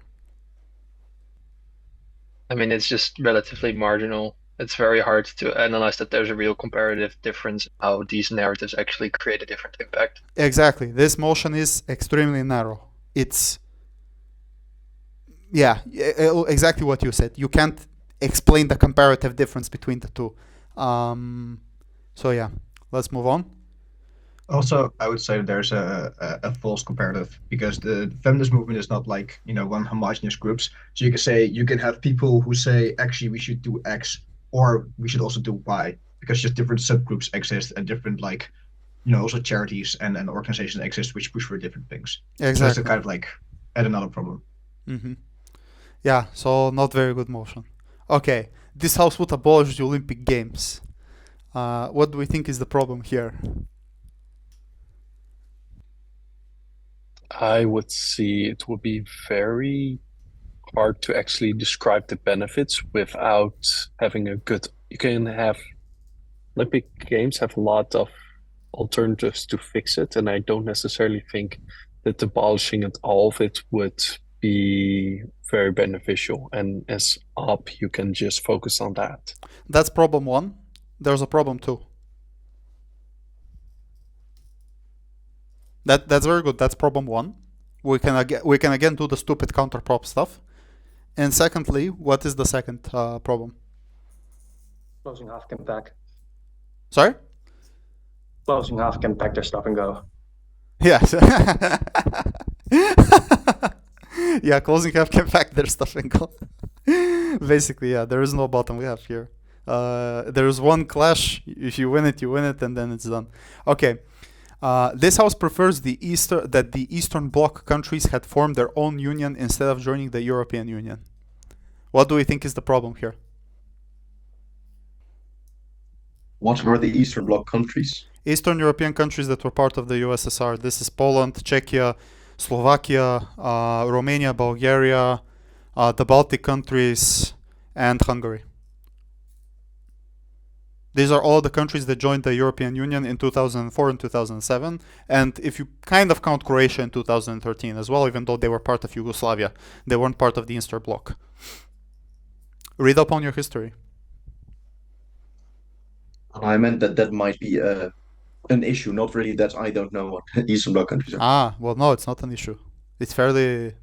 I mean, it's just relatively marginal. It's very hard to analyze that there's a real comparative difference how these narratives actually create a different impact. Exactly. This motion is extremely narrow. It's exactly what you said. You can't explain the comparative difference between the two. So yeah, let's move on. Also, I would say that there's a false comparative because the feminist movement is not like, one homogeneous groups. So you can say you can have people who say actually we should do X or we should also do Y because just different subgroups exist and different also charities and organizations exist which push for different things. Exactly. So it's a kind of like add another problem. Yeah, so not very good motion. Okay, this house would abolish the Olympic Games. What do we think is the problem here? I would see it would be very hard to actually describe the benefits without having a good. You can have Olympic Games have a lot of alternatives to fix it, and I don't necessarily think that abolishing it all of it would be very beneficial. And as up, you can just focus on that. That's problem one. There's a problem two. That's very good. That's problem one. We can again do the stupid counter prop stuff. And secondly, what is the second problem? Closing half can pack. Sorry? Closing half can pack their stuff and go. Yes. Yeah, closing half can pack their stuff and go. Basically, yeah, there is no bottom half here. There is one clash. If you win it, and then it's done. Okay. This house prefers that the Eastern Bloc countries had formed their own union instead of joining the European Union. What do we think is the problem here? What are the Eastern Bloc countries? Eastern European countries that were part of the USSR. This is Poland, Czechia, Slovakia, Romania, Bulgaria, the Baltic countries, and Hungary. These are all the countries that joined the European Union in 2004 and 2007. And if you kind of count Croatia in 2013 as well, even though they were part of Yugoslavia, they weren't part of the Eastern Bloc. Read up on your history. I meant that might be an issue, not really that I don't know what Eastern Bloc countries are. Well, no, it's not an issue. It's very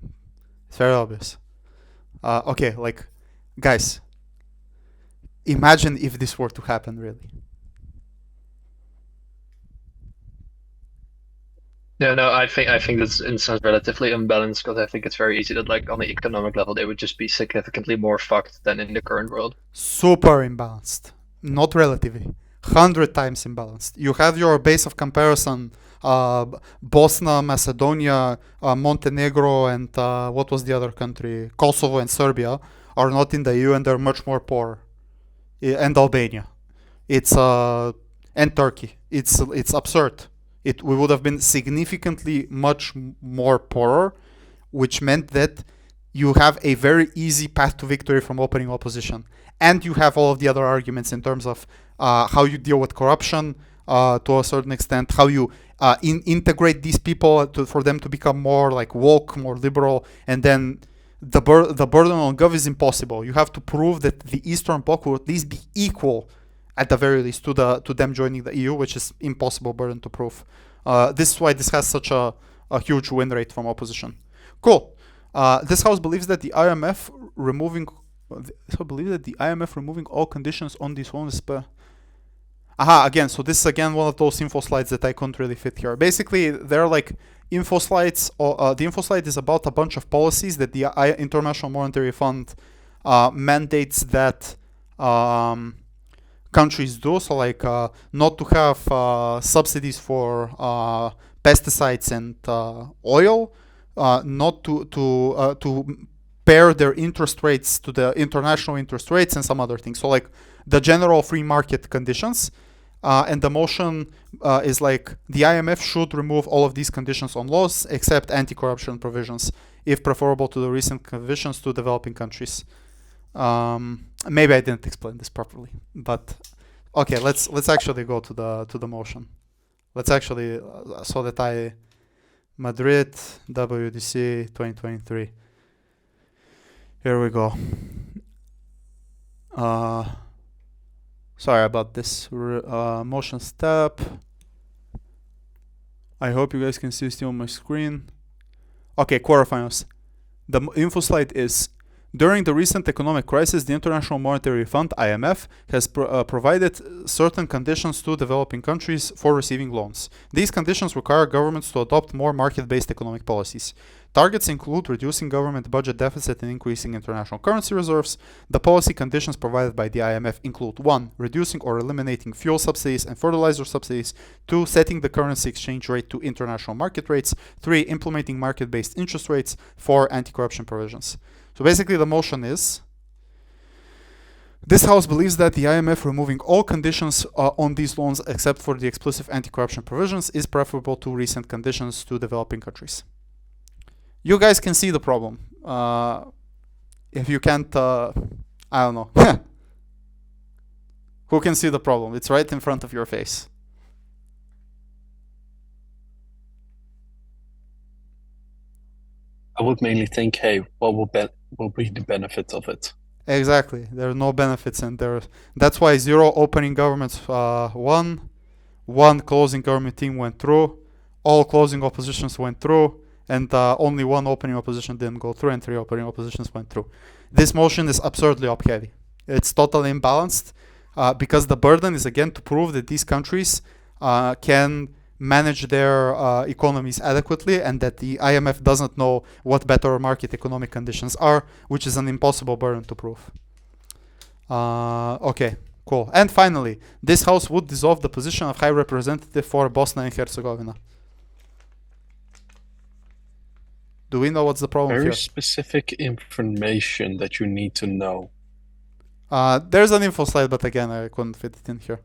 obvious. Okay, like, guys, imagine if this were to happen, really. No, I think this sounds relatively unbalanced because I think it's very easy that like on the economic level they would just be significantly more fucked than in the current world. Super imbalanced, not relatively, 100 times imbalanced. You have your base of comparison, Bosnia, Macedonia, Montenegro, and what was the other country? Kosovo and Serbia are not in the EU and they're much more poor. And Albania, and Turkey. It's absurd. We would have been significantly much more poorer, which meant that you have a very easy path to victory from opening opposition, and you have all of the other arguments in terms of how you deal with corruption to a certain extent, how you integrate these people for them to become more like woke, more liberal, and then the burden on Gov is impossible. You have to prove that the Eastern Bloc will at least be equal, at the very least, to them joining the EU, which is impossible burden to prove. This is why this has such a huge win rate from opposition. Cool. This house believes that the IMF removing all conditions on this one is. Again, so this is again one of those info slides that I couldn't really fit here. Basically, they're like info slides. The info slide is about a bunch of policies that the International Monetary Fund mandates that countries do. So like not to have subsidies for pesticides and oil, not to pair their interest rates to the international interest rates and some other things. So like the general free market conditions. And the motion is like the IMF should remove all of these conditions on laws except anti-corruption provisions, if preferable to the recent conditions to developing countries. Maybe I didn't explain this properly, but okay, let's actually go to the motion. Let's actually so that Madrid WDC 2023. Here we go. Sorry about this motion step. I hope you guys can see still on my screen. Okay, quarterfinals. The info slide is: during the recent economic crisis, the International Monetary Fund, IMF, has provided certain conditions to developing countries for receiving loans. These conditions require governments to adopt more market-based economic policies. Targets include reducing government budget deficit and increasing international currency reserves. The policy conditions provided by the IMF include 1. Reducing or eliminating fuel subsidies and fertilizer subsidies. 2. Setting the currency exchange rate to international market rates. 3. Implementing market-based interest rates. 4. Anti-corruption provisions. So basically the motion is: this House believes that the IMF removing all conditions on these loans except for the explicit anti-corruption provisions is preferable to recent conditions to developing countries. You guys can see the problem. If you can't, I don't know. Who can see the problem? It's right in front of your face. I would mainly think, hey, what will be the benefit of it? Exactly. There are no benefits, and that's why 0 opening governments won, 1 closing government team went through, all closing oppositions went through, and only 1 opening opposition didn't go through, and 3 opening oppositions went through. This motion is absurdly up-heavy. It's totally imbalanced because the burden is again to prove that these countries can manage their economies adequately, and that the IMF doesn't know what better market economic conditions are, which is an impossible burden to prove. Okay, cool. And finally, this House would dissolve the position of High Representative for Bosnia and Herzegovina. Do we know what's the problem Very here? specific information that you need to know. There's an info slide, but again, I couldn't fit it in here.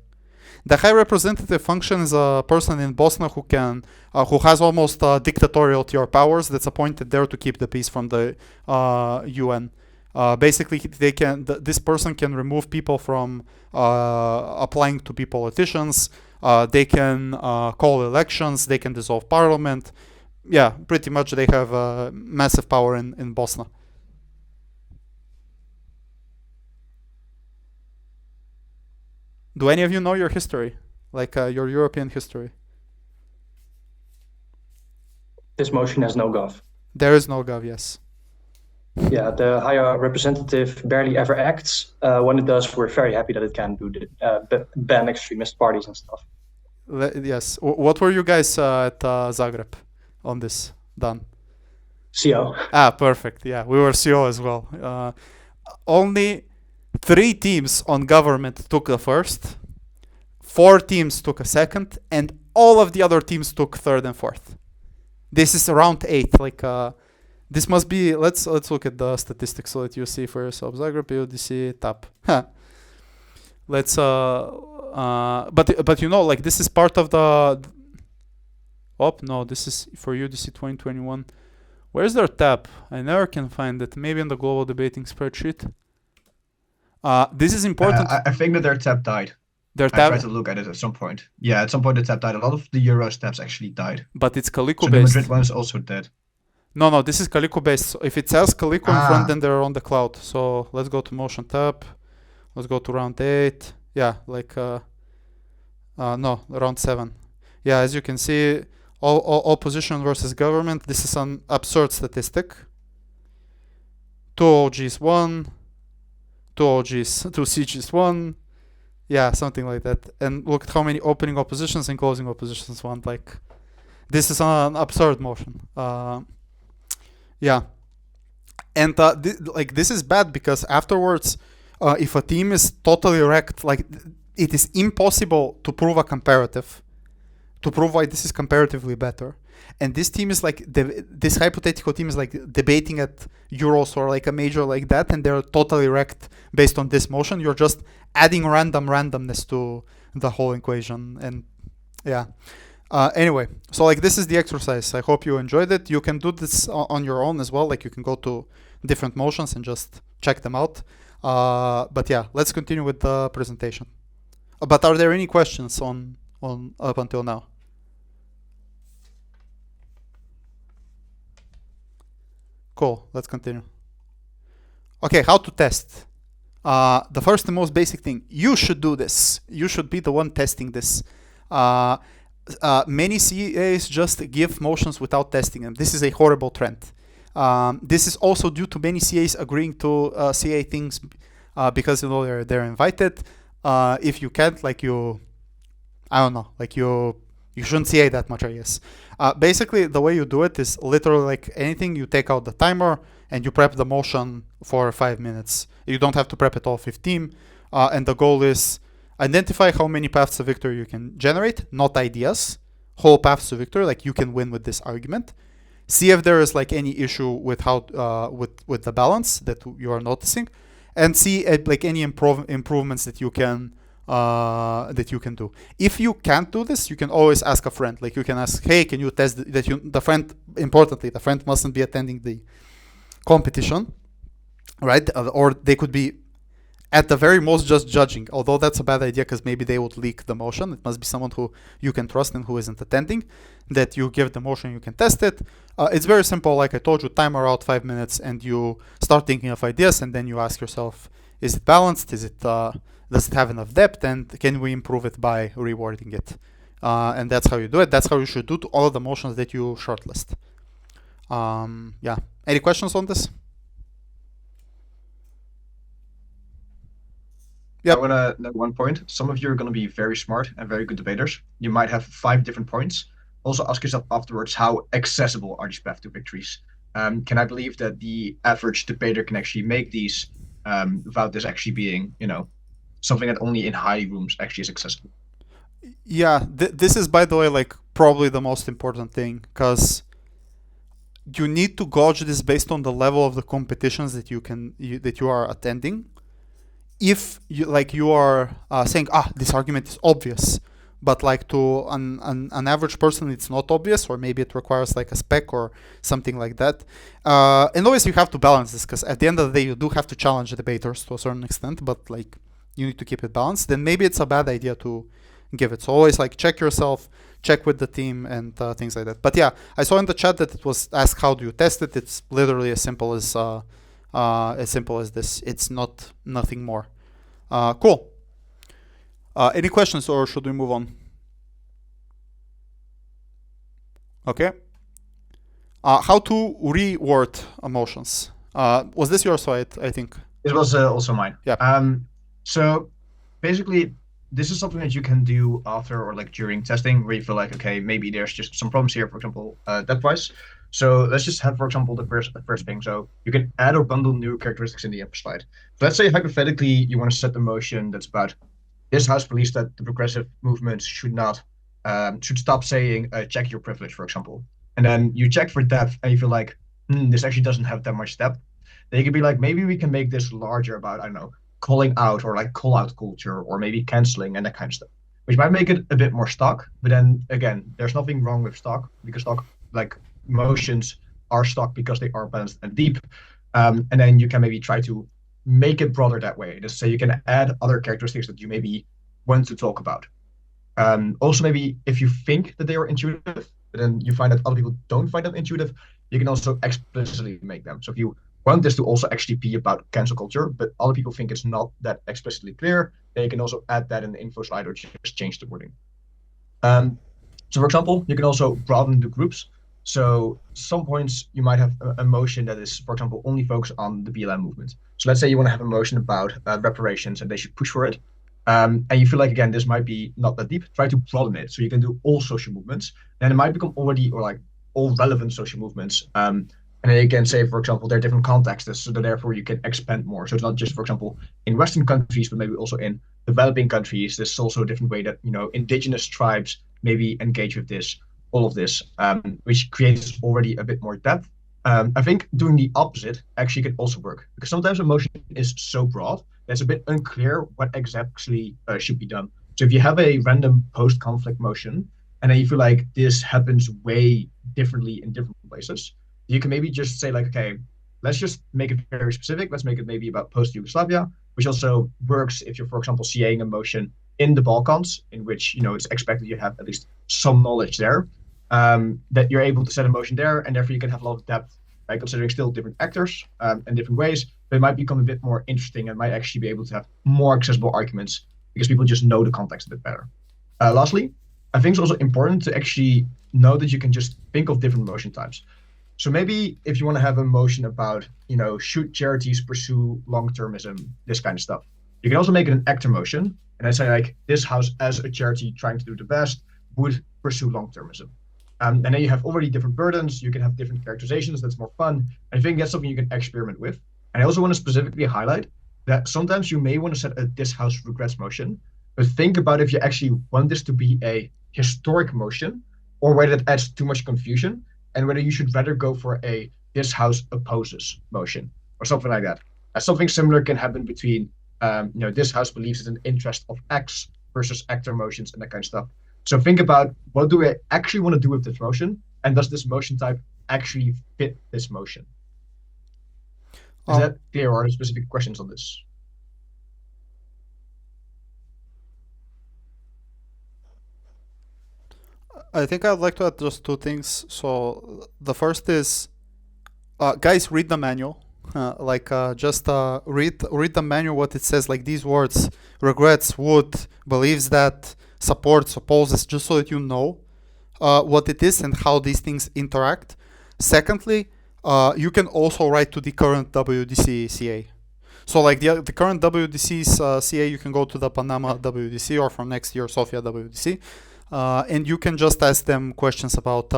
The High Representative function is a person in Bosnia who has almost dictatorial to your powers, that's appointed there to keep the peace from the UN. Basically, this person can remove people from applying to be politicians. They can call elections. They can dissolve parliament. Yeah, pretty much they have massive power in Bosnia. Do any of you know your history? Like your European history? This motion has no gov. There is no gov, yes. Yeah, the higher representative barely ever acts. When it does, we're very happy that it can do ban extremist parties and stuff. Yes. What were you guys at Zagreb on this, Daan? CO. Ah, perfect. Yeah, we were CO as well. Only 3 teams on government took the first, 4 teams took a second, and all of the other teams took third and fourth. This is round 8. Like this must be. Let's look at the statistics so that you see for yourself. Zagreb, UDC, TAP. Let's but you know, like this is part of the. Oh no, this is for UDC 2021. Where's their tab? I never can find it. Maybe in the global debating spreadsheet. This is important. I think that their tab died. Their I tab, tried to look at it at some point. Yeah, at some point the tab died. A lot of the Euros tabs actually died. but it's Calico So the based. Madrid one is also dead. No, this is Calico based. So if it says Calico in front, then they're on the cloud. So let's go to motion tab. Let's go to round 8. Yeah, like no, round 7. Yeah, as you can see, all opposition versus government. This is an absurd statistic. 2 OGs 1, 2 OGs, 2 CGs 1. Yeah, something like that. And look at how many opening oppositions and closing oppositions won. Like, this is an absurd motion. Yeah. And this is bad because afterwards, if a team is totally wrecked, like it is impossible to prove a comparative, to prove why this is comparatively better. and this team is like this hypothetical team is like debating at Euros or like a major like that, and they're totally wrecked based on this motion. You're just adding randomness to the whole equation, and yeah. Anyway, so like this is the exercise. I hope you enjoyed it. You can do this on your own as well. Like you can go to different motions and just check them out. But yeah, let's continue with the presentation. But are there any questions on up until now? Cool. Let's continue. Okay, how to test. The first and most basic thing, you should do this. You should be the one testing this. Many CAs just give motions without testing them. This is a horrible trend. This is also due to many CAs agreeing to CA things because they're invited. If you can't, like you shouldn't CA that much, I guess. Basically, the way you do it is literally like anything. You take out the timer and you prep the motion for 5 minutes. You don't have to prep it all 15. And the goal is identify how many paths to victory you can generate, not ideas, whole paths to victory, like you can win with this argument. See if there is like any issue with how with the balance that you are noticing, and see like any improvements that you can do. If you can't do this, you can always ask a friend. Like you can ask, hey, can you test that? The friend, importantly, the friend mustn't be attending the competition, right? Or they could be at the very most just judging, although that's a bad idea because maybe they would leak the motion. It must be someone who you can trust and who isn't attending, that you give the motion, you can test it. It's very simple. Like I told you, timer out 5 minutes and you start thinking of ideas, and then you ask yourself, is it balanced? Does it have enough depth? And can we improve it by rewording it? And that's how you do it. That's how you should do to all of the motions that you shortlist. Yeah. Any questions on this? Yeah, I want to note one point. Some of you are going to be very smart and very good debaters. You might have 5 different points. Also ask yourself afterwards, how accessible are these paths to victories? Can I believe that the average debater can actually make these without this actually being, something that only in high rooms actually is accessible? Yeah, this is, by the way, like probably the most important thing, because you need to gauge this based on the level of the competitions that you are attending. If you are saying, this argument is obvious, but like to an average person it's not obvious, or maybe it requires like a spec or something like that. And always you have to balance this, because at the end of the day you do have to challenge the debaters to a certain extent, but like you need to keep it balanced. Then maybe it's a bad idea to give it. So always like check yourself, check with the team, and things like that. But yeah, I saw in the chat that it was asked how do you test it. It's literally as simple as this. It's nothing more. Cool. Any questions, or should we move on? Okay. How to reword emotions. Was this yours? I think it was also mine. Yeah. So basically, this is something that you can do after or like during testing, where you feel like, okay, maybe there's just some problems here, for example, depth-wise. So let's just have, for example, the first thing. So you can add or bundle new characteristics in the upper slide. So let's say hypothetically you want to set the motion that's about this house believes that the progressive movements should stop saying check your privilege, for example. And then you check for depth and you feel like this actually doesn't have that much depth. Then you can be like, maybe we can make this larger about, I don't know, calling out or like call out culture, or maybe canceling and that kind of stuff, which might make it a bit more stock. But then again, there's nothing wrong with stock, because stock like motions are stock because they are balanced and deep. And then you can maybe try to make it broader that way. Just say you can add other characteristics that you maybe want to talk about. Also, maybe if you think that they are intuitive, but then you find that other people don't find them intuitive, you can also explicitly make them. So if you want this to also actually be about cancel culture, but other people think it's not that explicitly clear, then you can also add that in the info slide or just change the wording. So for example, you can also broaden the groups. So some points you might have a motion that is, for example, only focused on the BLM movement. So let's say you want to have a motion about reparations and they should push for it. And you feel like, again, this might be not that deep. Try to broaden it so you can do all social movements. And it might become already, or like all relevant social movements. And then you can say, for example, there are different contexts, so that therefore you can expand more. So it's not just, for example, in Western countries, but maybe also in developing countries. There's also a different way that, indigenous tribes maybe engage with this, all of this, which creates already a bit more depth. I think doing the opposite actually can also work, because sometimes a motion is so broad that it's a bit unclear what exactly should be done. So if you have a random post-conflict motion, and then you feel like this happens way differently in different places, you can maybe just say like, okay, let's just make it very specific. Let's make it maybe about post-Yugoslavia, which also works if you're, for example, CAing a motion in the Balkans, in which it's expected you have at least some knowledge there, that you're able to set a motion there, and therefore you can have a lot of depth by considering still different actors and different ways, but it might become a bit more interesting and might actually be able to have more accessible arguments because people just know the context a bit better. Lastly, I think it's also important to actually know that you can just think of different motion types. So maybe if you want to have a motion about, should charities pursue long-termism, this kind of stuff, you can also make it an actor motion, and I say like, this house as a charity trying to do the best would pursue long-termism. And then you have already different burdens, you can have different characterizations, that's more fun. I think that's something you can experiment with. And I also want to specifically highlight that sometimes you may want to set a this house regrets motion, but think about if you actually want this to be a historic motion, or whether it adds too much confusion, and whether you should rather go for a this house opposes motion, or something like that. Something similar can happen between, this house believes it's an interest of X versus actor motions and that kind of stuff. So think about, what do I actually want to do with this motion, and does this motion type actually fit this motion? Is that clear, or are there specific questions on this? I think I'd like to add just two things. So the first is, guys, read the manual. Just read the manual, what it says, like these words: regrets, would, believes that, supports, opposes, just so that you know what it is and how these things interact. Secondly, you can also write to the current WDC CA. So like the current WDC's CA, you can go to the Panama WDC, or from next year Sofia WDC, and you can just ask them questions about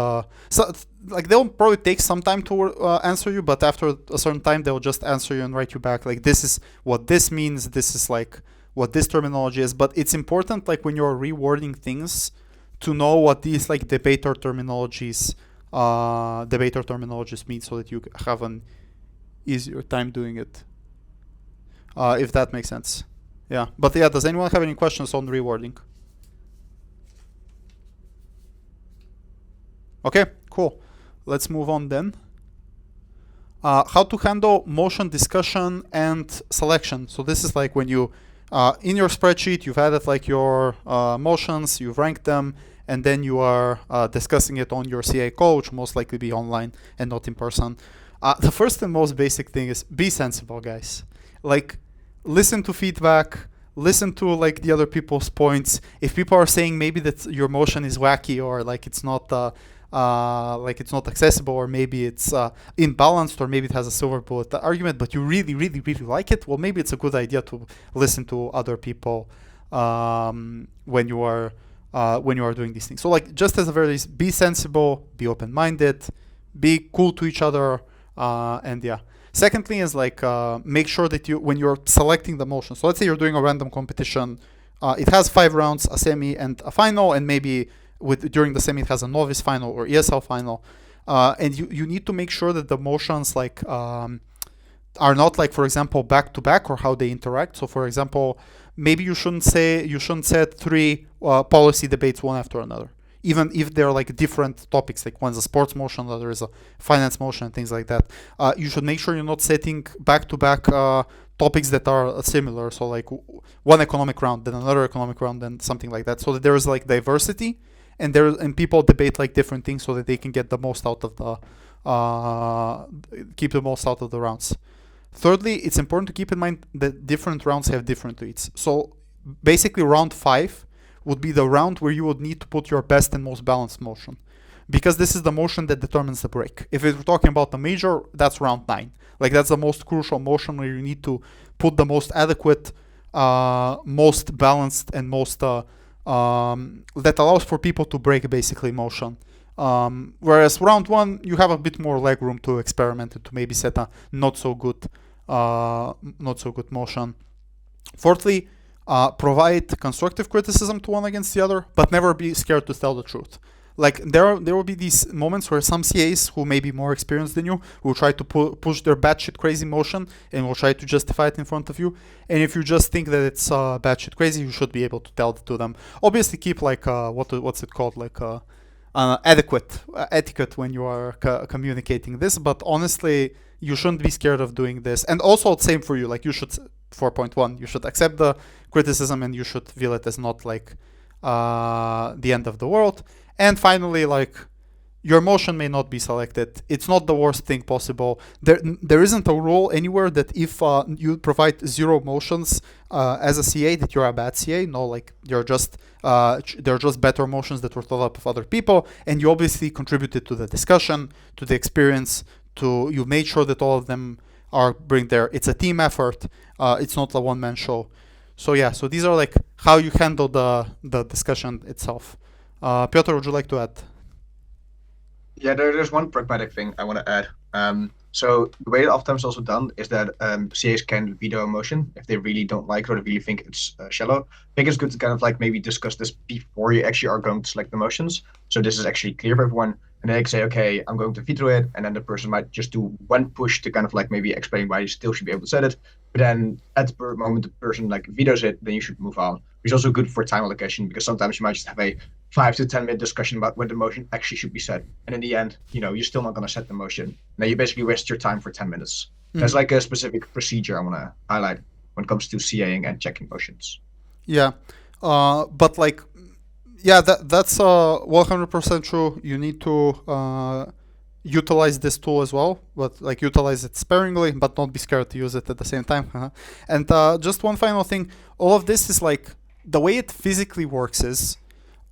they'll probably take some time to answer you, but after a certain time they'll just answer you and write you back like, this is what this means, this is like what this terminology is. But it's important, like when you're rewording things, to know what these like debater terminologies mean, so that you have an easier time doing it, if that makes sense. Yeah, but yeah, does anyone have any questions on rewording? Okay, cool. Let's move on then. How to handle motion discussion and selection. So this is like when you, in your spreadsheet, you've added like your motions, you've ranked them, and then you are discussing it on your CA call, which most likely be online and not in person. The first and most basic thing is be sensible, guys. Like, listen to feedback, listen to like the other people's points. If people are saying maybe that your motion is wacky, or like it's not accessible, or maybe it's imbalanced, or maybe it has a silver bullet argument, but you really, really, really like it, well, maybe it's a good idea to listen to other people when you are doing these things. So like, just as a very, be sensible, be open-minded, be cool to each other, and yeah. Secondly is like, make sure that when you're selecting the motion, so let's say you're doing a random competition, it has 5 rounds, a semi and a final, and maybe during the semi it has a novice final or ESL final, and you need to make sure that the motions like are not like, for example, back to back, or how they interact. So for example, maybe you shouldn't set 3 policy debates one after another, even if they're like different topics, like one's a sports motion, the other is a finance motion, and things like that. You should make sure you're not setting back to back topics that are similar. So like one economic round, then another economic round, then something like that, so that there is like diversity, and people debate like different things, so that they can get the most out of keep the most out of the rounds. Thirdly, it's important to keep in mind that different rounds have different leads. So basically round 5 would be the round where you would need to put your best and most balanced motion, because this is the motion that determines the break. If we're talking about the major, that's round 9. Like, that's the most crucial motion, where you need to put the most adequate, most balanced, and most that allows for people to break basically motion. Whereas round 1, you have a bit more leg room to experiment and to maybe set a not so good motion. Fourthly, provide constructive criticism to one against the other, but never be scared to tell the truth. like there will be these moments where some CAs who may be more experienced than you will try to push their batshit crazy motion and will try to justify it in front of you. And if you just think that it's batshit crazy, you should be able to tell it to them. Obviously, keep like what's it called, like adequate etiquette when you are communicating this. But honestly, you shouldn't be scared of doing this. And also, same for you. Like you should 4.1. You should accept the criticism and you should feel it as not like the end of the world. And finally, like your motion may not be selected. It's not the worst thing possible. There isn't a rule anywhere that if you provide 0 motions as a CA that you're a bad CA. No, like you're just they're just better motions that were thought up of other people, and you obviously contributed to the discussion, to the experience. You made sure that all of them are bring there. It's a team effort. It's not a one-man show. So yeah, so these are like how you handle the discussion itself. Pjtor, would you like to add? Yeah, there's one pragmatic thing I want to add. So the way it oftentimes also done is that CAs can veto a motion if they really don't like it or they really think it's shallow. I think it's good to kind of like maybe discuss this before you actually are going to select the motions. So this is actually clear for everyone. And then they can say, okay, I'm going to veto it. And then the person might just do one push to kind of like maybe explain why you still should be able to set it. But then at the moment the person like vetoes it, then you should move on. Which is also good for time allocation because sometimes you might just have a 5 to 10 minute discussion about when the motion actually should be set. And in the end, you're still not going to set the motion. Now you basically waste your time for 10 minutes. There's like a specific procedure I want to highlight when it comes to CAing and checking motions. Yeah. But like, yeah, that's 100% true. You need to utilize this tool as well, but like utilize it sparingly, but not be scared to use it at the same time. And just one final thing, all of this is like, the way it physically works is,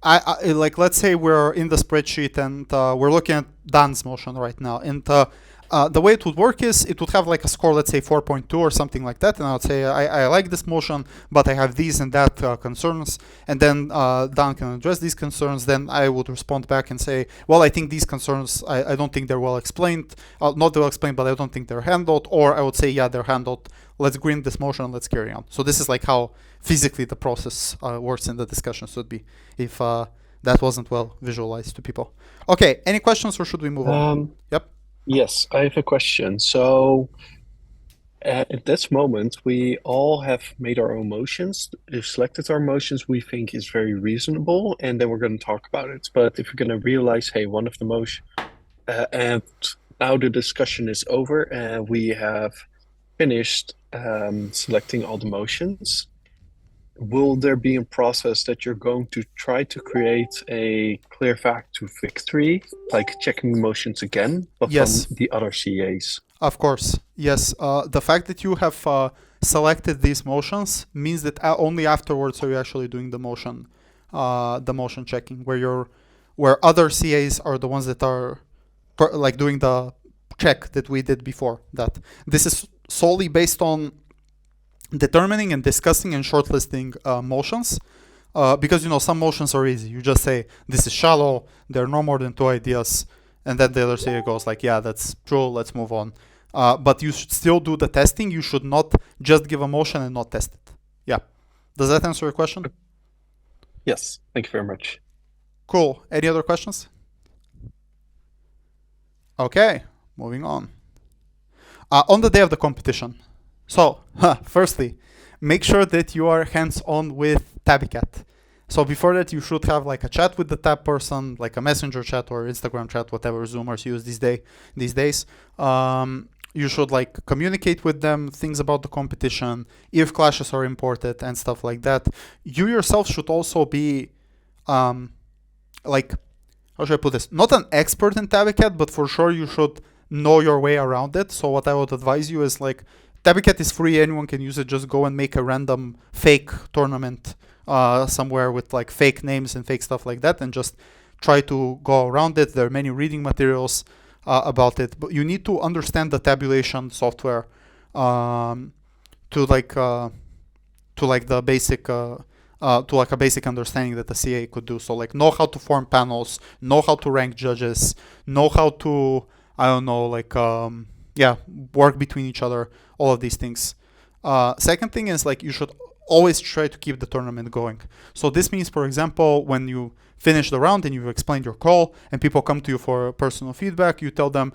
I like, let's say we're in the spreadsheet and we're looking at Daan's motion right now, and the way it would work is it would have like a score, let's say 4.2 or something like that, and I would say I like this motion, but I have these and that concerns, and then Daan can address these concerns. Then I would respond back and say, well, I think these concerns, I don't think they're well explained, not well explained, but I don't think they're handled. Or I would say, yeah, they're handled. Let's green this motion and let's carry on. So this is like how physically the process works in the discussion should be, if that wasn't well visualized to people. Okay, any questions or should we move on? Yep. Yes, I have a question. So at this moment, we all have made our own motions. We've selected our motions we think is very reasonable, and then we're going to talk about it. But if you're going to realize, hey, one of the motion, and now the discussion is over, and we have finished selecting all the motions, will there be a process that you're going to try to create a clear path to victory, like checking the motions again, but Yes. from the other CAs? Of course, yes. The fact that you have selected these motions means that only afterwards are you actually doing the motion checking, where other CAs are the ones that are like doing the check that we did before that. This is solely based on determining and discussing and shortlisting motions, because some motions are easy. You just say this is shallow, there are no more than 2 ideas, and then the other CA goes like, yeah, that's true, let's move on. But you should still do the testing. You should not just give a motion and not test it. Yeah. Does that answer your question? Yes, thank you very much. Cool. Any other questions? Okay, moving on. On the day of the competition. So, firstly, make sure that you are hands-on with Tabbycat. So before that, you should have like a chat with the tab person, like a messenger chat or Instagram chat, whatever Zoomers use these days. You should like communicate with them things about the competition, if clashes are imported and stuff like that. You yourself should also be, like, how should I put this? Not an expert in Tabbycat, but for sure you should know your way around it. So what I would advise you is like, Tabbycat is free, anyone can use it. Just go and make a random fake tournament somewhere with like fake names and fake stuff like that, and just try to go around it. There are many reading materials about it, but you need to understand the tabulation software to a basic understanding that the CA could do. So like know how to form panels, know how to rank judges, know how to work between each other, all of these things. Second thing is like you should always try to keep the tournament going. So this means, for example, when you finish the round and you've explained your call and people come to you for personal feedback, you tell them,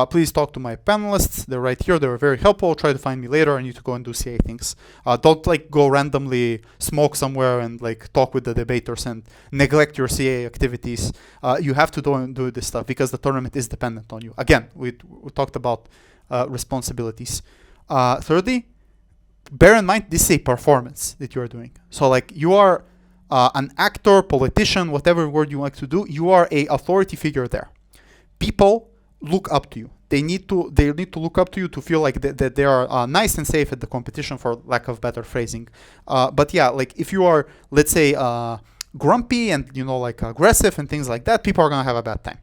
please talk to my panelists. They're right here. They're very helpful. Try to find me later. I need to go and do CA things. Don't like go randomly smoke somewhere and like talk with the debaters and neglect your CA activities. You have to do this stuff because the tournament is dependent on you. Again, we talked about responsibilities. Thirdly, bear in mind this is a performance that you are doing. So like you are an actor, politician, whatever word you like to do, you are a authority figure there. People look up to you. They need to look up to you to feel like that they are nice and safe at the competition, for lack of better phrasing. But yeah, like if you are, let's say, grumpy and like aggressive and things like that, people are gonna have a bad time.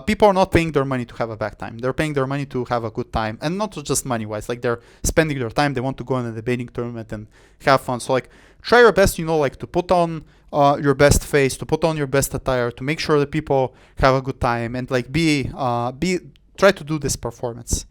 People are not paying their money to have a bad time. They're paying their money to have a good time, and not just money-wise. Like they're spending their time. They want to go in a debating tournament and have fun. So like, try your best, like to put on your best face, to put on your best attire, to make sure that people have a good time, and like try to do this performance.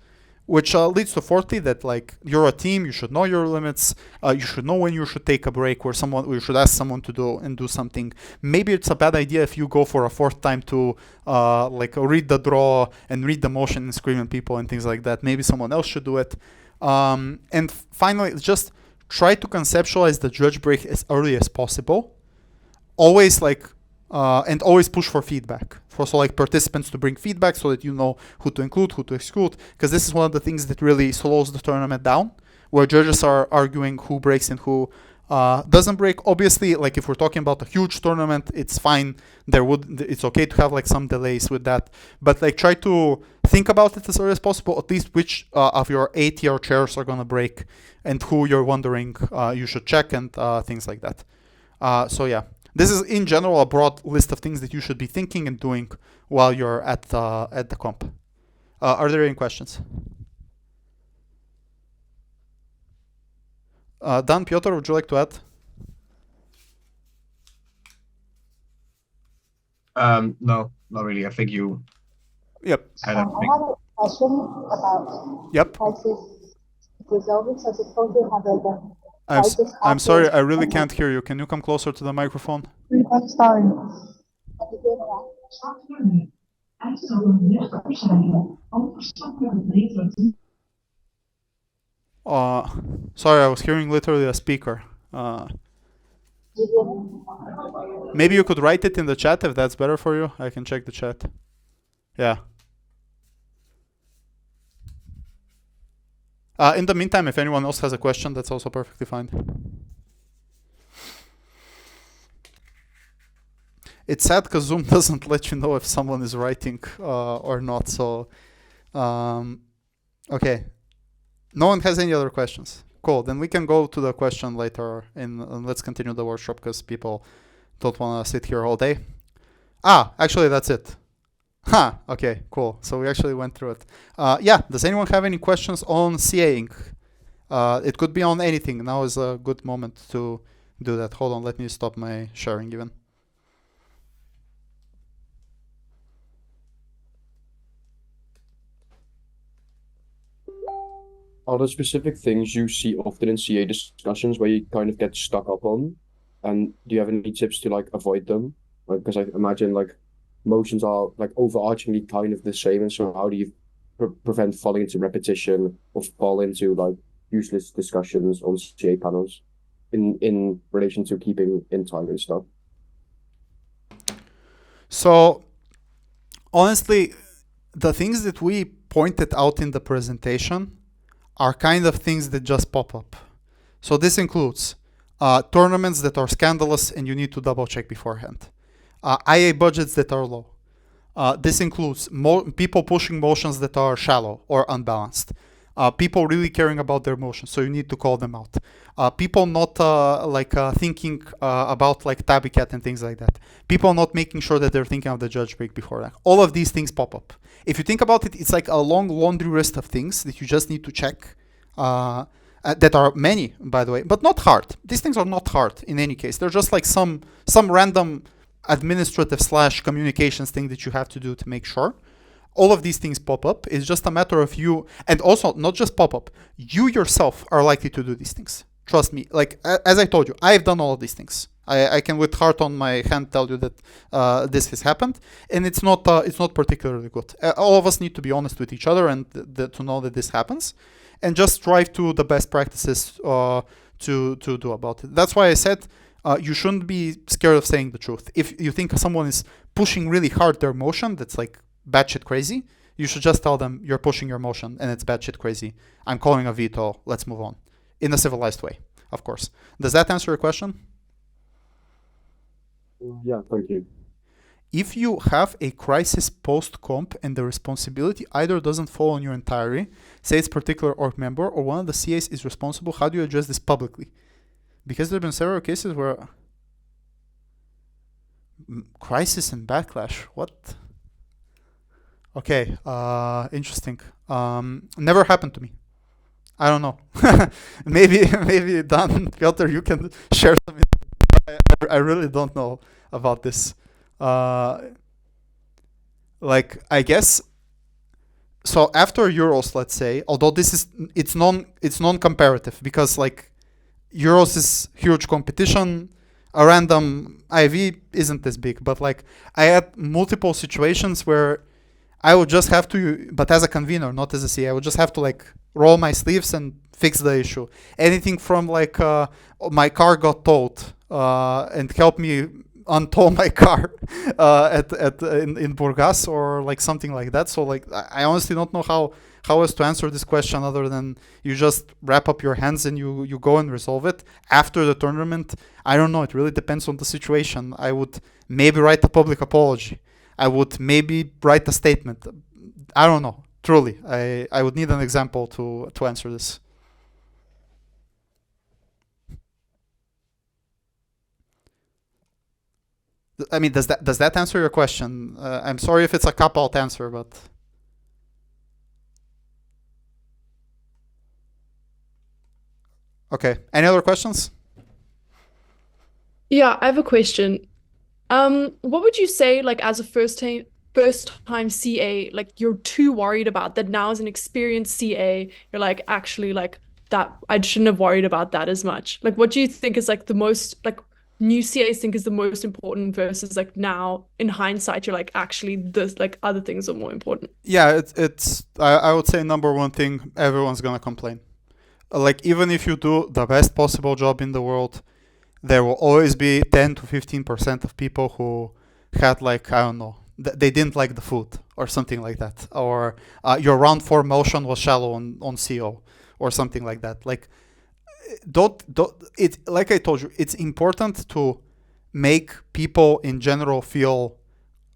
Which leads to fourthly that like you're a team, you should know your limits, you should know when you should take a break, where you should ask someone to do something. Maybe it's a bad idea if you go for a fourth time to like read the draw and read the motion and scream at people and things like that. Maybe someone else should do it. And finally, just try to conceptualize the judge break as early as possible. Always like and always push for feedback. So like participants to bring feedback so that you know who to include, who to exclude, because this is one of the things that really slows the tournament down, where judges are arguing who breaks and who doesn't break. Obviously, like if we're talking about a huge tournament, it's fine. It's okay to have like some delays with that, but like try to think about it as early as possible, at least which of your 8-tier chairs are gonna break and who you're wondering you should check and things like that. So yeah. This is, in general, a broad list of things that you should be thinking and doing while you're at the comp. Are there any questions? Daan, Pjtor, would you like to add? No, not really. I think you. Yep. Had I have a question about crisis resolving. So suppose you have I'm sorry, I really can't hear you. Can you come closer to the microphone? I'm sorry. Sorry, I was hearing literally a speaker. Maybe you could write it in the chat if that's better for you. I can check the chat. Yeah. In the meantime, if anyone else has a question, that's also perfectly fine. It's sad because Zoom doesn't let you know if someone is writing or not. So, okay. No one has any other questions. Cool. Then we can go to the question later and let's continue the workshop because people don't want to sit here all day. Actually, that's it. Okay, cool. So we actually went through it. Yeah, does anyone have any questions on CAing? It could be on anything. Now is a good moment to do that. Hold on, let me stop my sharing even. Are there specific things you see often in CA discussions where you kind of get stuck up on? And do you have any tips to like avoid them? Like, because I imagine like motions are like overarchingly kind of the same, and so how do you prevent falling into repetition or fall into like useless discussions on CA panels in relation to keeping in time and stuff? So honestly, the things that we pointed out in the presentation are kind of things that just pop up. So this includes tournaments that are scandalous and you need to double check beforehand. IA budgets that are low. This includes people pushing motions that are shallow or unbalanced. People really caring about their motions, so you need to call them out. People not thinking about like tabby cat and things like that. People not making sure that they're thinking of the judge break before that. All of these things pop up. If you think about it, it's like a long laundry list of things that you just need to check. That are many, by the way, but not hard. These things are not hard in any case. They're just like some random administrative / communications thing that you have to do to make sure. All of these things pop up. It's just a matter of you, and also not just pop up. You yourself are likely to do these things. Trust me. Like as I told you, I've done all of these things. I can with heart on my hand tell you that this has happened, and it's not particularly good. All of us need to be honest with each other and to know that this happens, and just strive to the best practices to do about it. That's why I said you shouldn't be scared of saying the truth. If you think someone is pushing really hard their motion, that's like batshit crazy, you should just tell them you're pushing your motion and it's batshit crazy. I'm calling a veto. Let's move on, in a civilized way, of course. Does that answer your question? Yeah, thank you. If you have a crisis post-comp and the responsibility either doesn't fall on you entirely, say it's particular org member or one of the CAs is responsible, how do you address this publicly? Because there have been several cases where crisis and backlash. What? Okay, interesting. Never happened to me. I don't know. maybe Daan, Pjtor, you can share some. I really don't know about this. Like I guess. So after Euros, let's say, although it's non-comparative because like Euros is huge competition. A random IV isn't this big, but like I had multiple situations where I would just have to, but as a convener, not as a CA, I would just have to like roll my sleeves and fix the issue. Anything from like my car got towed and help me untow my car in Burgas or like something like that. So like I honestly don't know how else to answer this question other than you just wrap up your hands and you go and resolve it after the tournament. I don't know. It really depends on the situation. I would maybe write a public apology. I would maybe write a statement. I don't know. Truly, I would need an example to answer this. I mean, does that answer your question? I'm sorry if it's a cop-out answer, but okay. Any other questions? Yeah, I have a question. What would you say, like, as a first time CA, like, you're too worried about that now as an experienced CA, you're like, actually, like, that I shouldn't have worried about that as much. Like, what do you think is like the most, like, new CAs think is the most important versus like now in hindsight, you're like, actually this, like, other things are more important? Yeah, I would say number one thing, everyone's gonna complain. Like, even if you do the best possible job in the world, there will always be 10 to 15% of people who had like, I don't know, they didn't like the food or something like that. Or your round 4 motion was shallow on CO or something like that. Like, like I told you, it's important to make people in general feel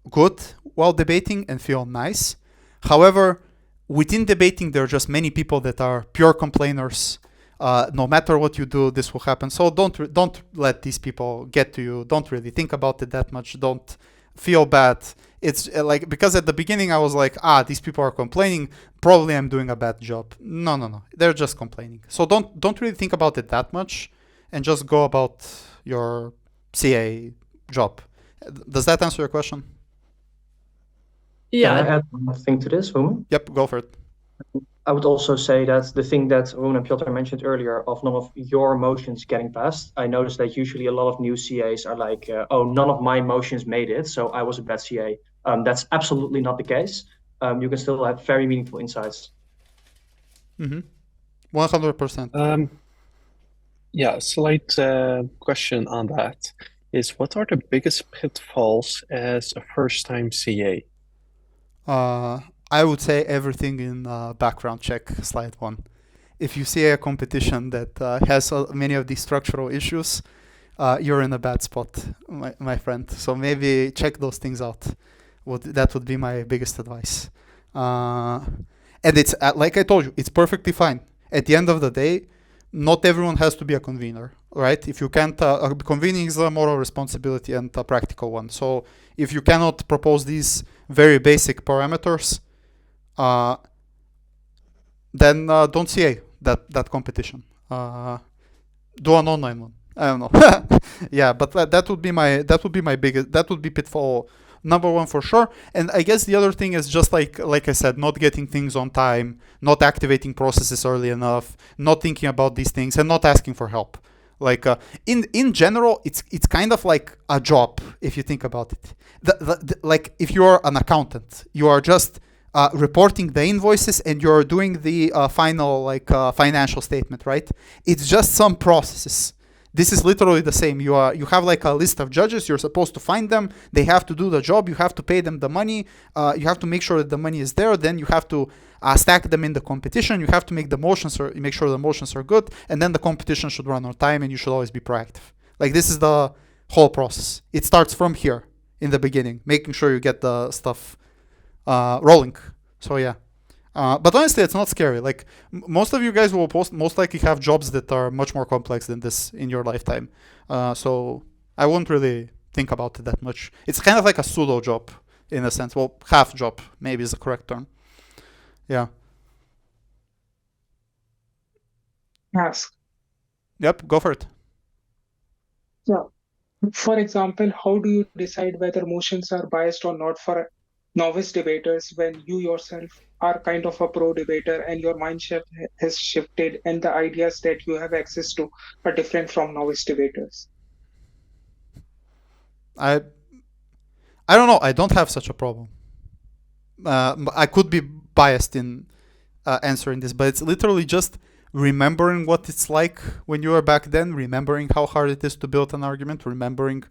good while debating and feel nice. However, within debating, there are just many people that are pure complainers. No matter what you do, this will happen. So don't let these people get to you. Don't really think about it that much. Don't feel bad. It's like, because at the beginning I was like, these people are complaining. Probably I'm doing a bad job. No. They're just complaining. So don't really think about it that much, and just go about your CA job. Does that answer your question? Yeah. Can I add one thing to this, Roman? Yep, go for it. I would also say that the thing that Roman and Pjotr mentioned earlier of none of your motions getting passed, I noticed that usually a lot of new CAs are like, oh, none of my motions made it, so I was a bad CA. That's absolutely not the case. You can still have very meaningful insights. 100%. Yeah, slight question on that is, what are the biggest pitfalls as a first-time CA? I would say everything in background check, slide 1. If you see a competition that has many of these structural issues, you're in a bad spot, my friend. So maybe check those things out. That would be my biggest advice. And it's like I told you, it's perfectly fine. At the end of the day, not everyone has to be a convener, right? If you can't, convening is a moral responsibility and a practical one. So if you cannot propose these very basic parameters, then don't CA that competition. Do an online one. I don't know. Yeah, but that would be my biggest. That would be pitfall number one for sure. And I guess the other thing is just like I said, not getting things on time, not activating processes early enough, not thinking about these things, and not asking for help. Like in general, it's kind of like a job if you think about it. Like if you're an accountant, you are just reporting the invoices and you're doing the final financial statement, right? It's just some processes. This is literally the same. You have like a list of judges. You're supposed to find them. They have to do the job. You have to pay them the money. You have to make sure that the money is there. Then you have to stack them in the competition. You have to make make sure the motions are good. And then the competition should run on time. And you should always be proactive. Like this is the whole process. It starts from here in the beginning, making sure you get the stuff rolling. So yeah. But honestly, it's not scary. Like most of you guys will most likely have jobs that are much more complex than this in your lifetime. So I won't really think about it that much. It's kind of like a pseudo job in a sense. Well, half job maybe is the correct term. Yeah. Ask. Yep. Go for it. So, for example, how do you decide whether motions are biased or not for novice debaters when you yourself are kind of a pro debater and your mindset has shifted and the ideas that you have access to are different from novice debaters? I don't know. I don't have such a problem. I could be biased in answering this, but it's literally just remembering what it's like when you were back then, remembering how hard it is to build an argument, remembering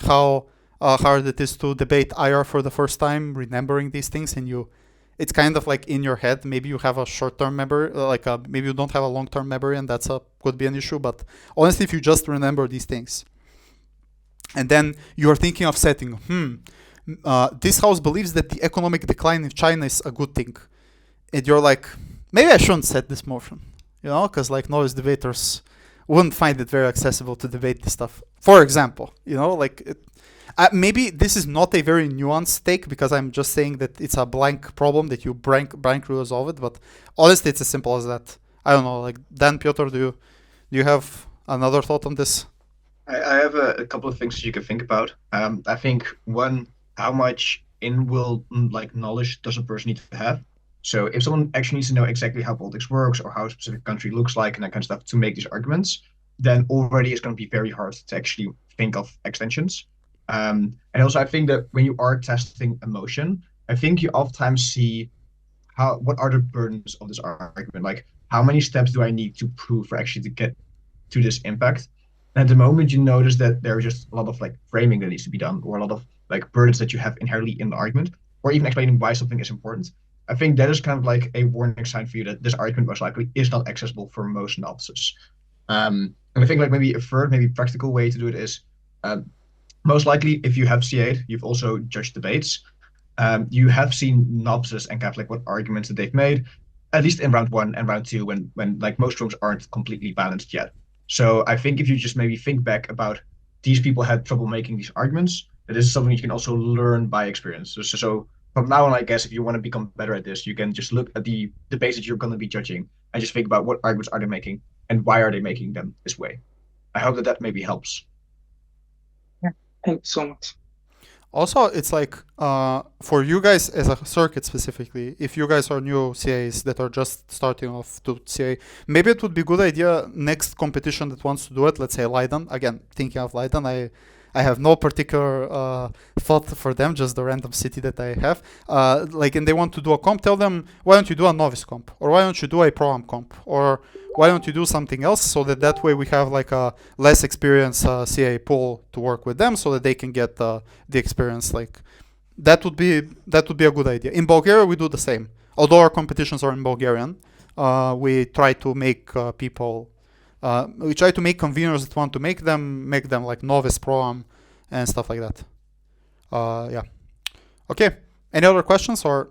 how hard it is to debate IR for the first time, remembering these things, and it's kind of like in your head. Maybe you have a short-term memory, maybe you don't have a long-term memory, and could be an issue. But honestly, if you just remember these things, and then you're thinking of setting, this house believes that the economic decline in China is a good thing, and you're like, maybe I shouldn't set this motion, because like novice debaters wouldn't find it very accessible to debate this stuff. For example, maybe this is not a very nuanced take because I'm just saying that it's a blank problem that you blank resolve it. But honestly, it's as simple as that. I don't know. Like Dan, Pjtor, do you have another thought on this? I have a couple of things you can think about. I think one, how much in-will knowledge does a person need to have? So if someone actually needs to know exactly how politics works or how a specific country looks like and that kind of stuff to make these arguments, then already it's going to be very hard to actually think of extensions. And also, I think that when you are testing emotion, I think you oftentimes see what are the burdens of this argument? Like, how many steps do I need to prove for actually to get to this impact? And at the moment, you notice that there is just a lot of framing that needs to be done, or a lot of burdens that you have inherently in the argument, or even explaining why something is important. I think that is kind of like a warning sign for you that this argument most likely is not accessible for most novices. And I think maybe a third, maybe practical way to do it is most likely if you have CA'd, you've also judged debates. You have seen novices and kind of what arguments that they've made, at least in round 1 and round 2 when most rooms aren't completely balanced yet. So I think if you just maybe think back about these people had trouble making these arguments, that is something you can also learn by experience. So from now on, I guess if you want to become better at this, you can just look at the debates that you're going to be judging and just think about what arguments are they making and why are they making them this way. I hope that maybe helps. Yeah, thanks so much. Also, it's for you guys as a circuit specifically, if you guys are new CAs that are just starting off to CA, maybe it would be a good idea next competition that wants to do it, let's say Leiden. Again, thinking of Leiden, I have no particular thought for them, just the random city that I have. And they want to do a comp, tell them, why don't you do a novice comp? Or why don't you do a pro-am comp? Or why don't you do something else so that way we have a less experienced CA pool to work with them so that they can get the experience. That would be a good idea. In Bulgaria, we do the same. Although our competitions are in Bulgarian, we try to make we try to make conveners that want to make them like novice pro-am and stuff like that. Yeah. Okay. Any other questions or?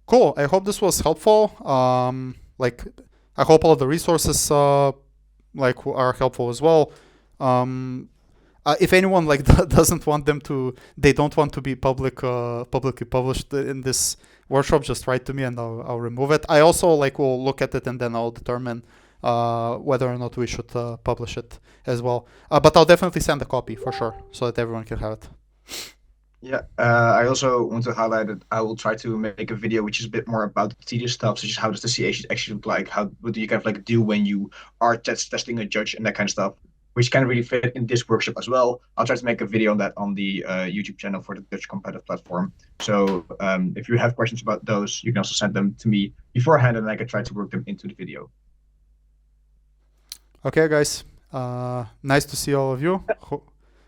Cool. I hope this was helpful. I hope all the resources are helpful as well. If anyone doesn't want them to, they don't want to be publicly published in this workshop, just write to me and I'll remove it. I also will look at it and then I'll determine whether or not we should publish it as well. But I'll definitely send a copy for sure, so that everyone can have it. Yeah, I also want to highlight that I will try to make a video which is a bit more about the tedious stuff, such as how does the CA actually look like, what do you kind of like do when you are testing a judge and that kind of stuff, which can really fit in this workshop as well. I'll try to make a video on that on the YouTube channel for the Dutch competitive platform. So if you have questions about those, you can also send them to me beforehand, and I can try to work them into the video. Okay, guys. Nice to see all of you.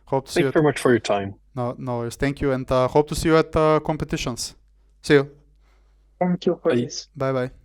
Hope to see you. Thank you very much for your time. No worries. Thank you, and hope to see you at competitions. See you. Thank you for Bye. this. Bye bye.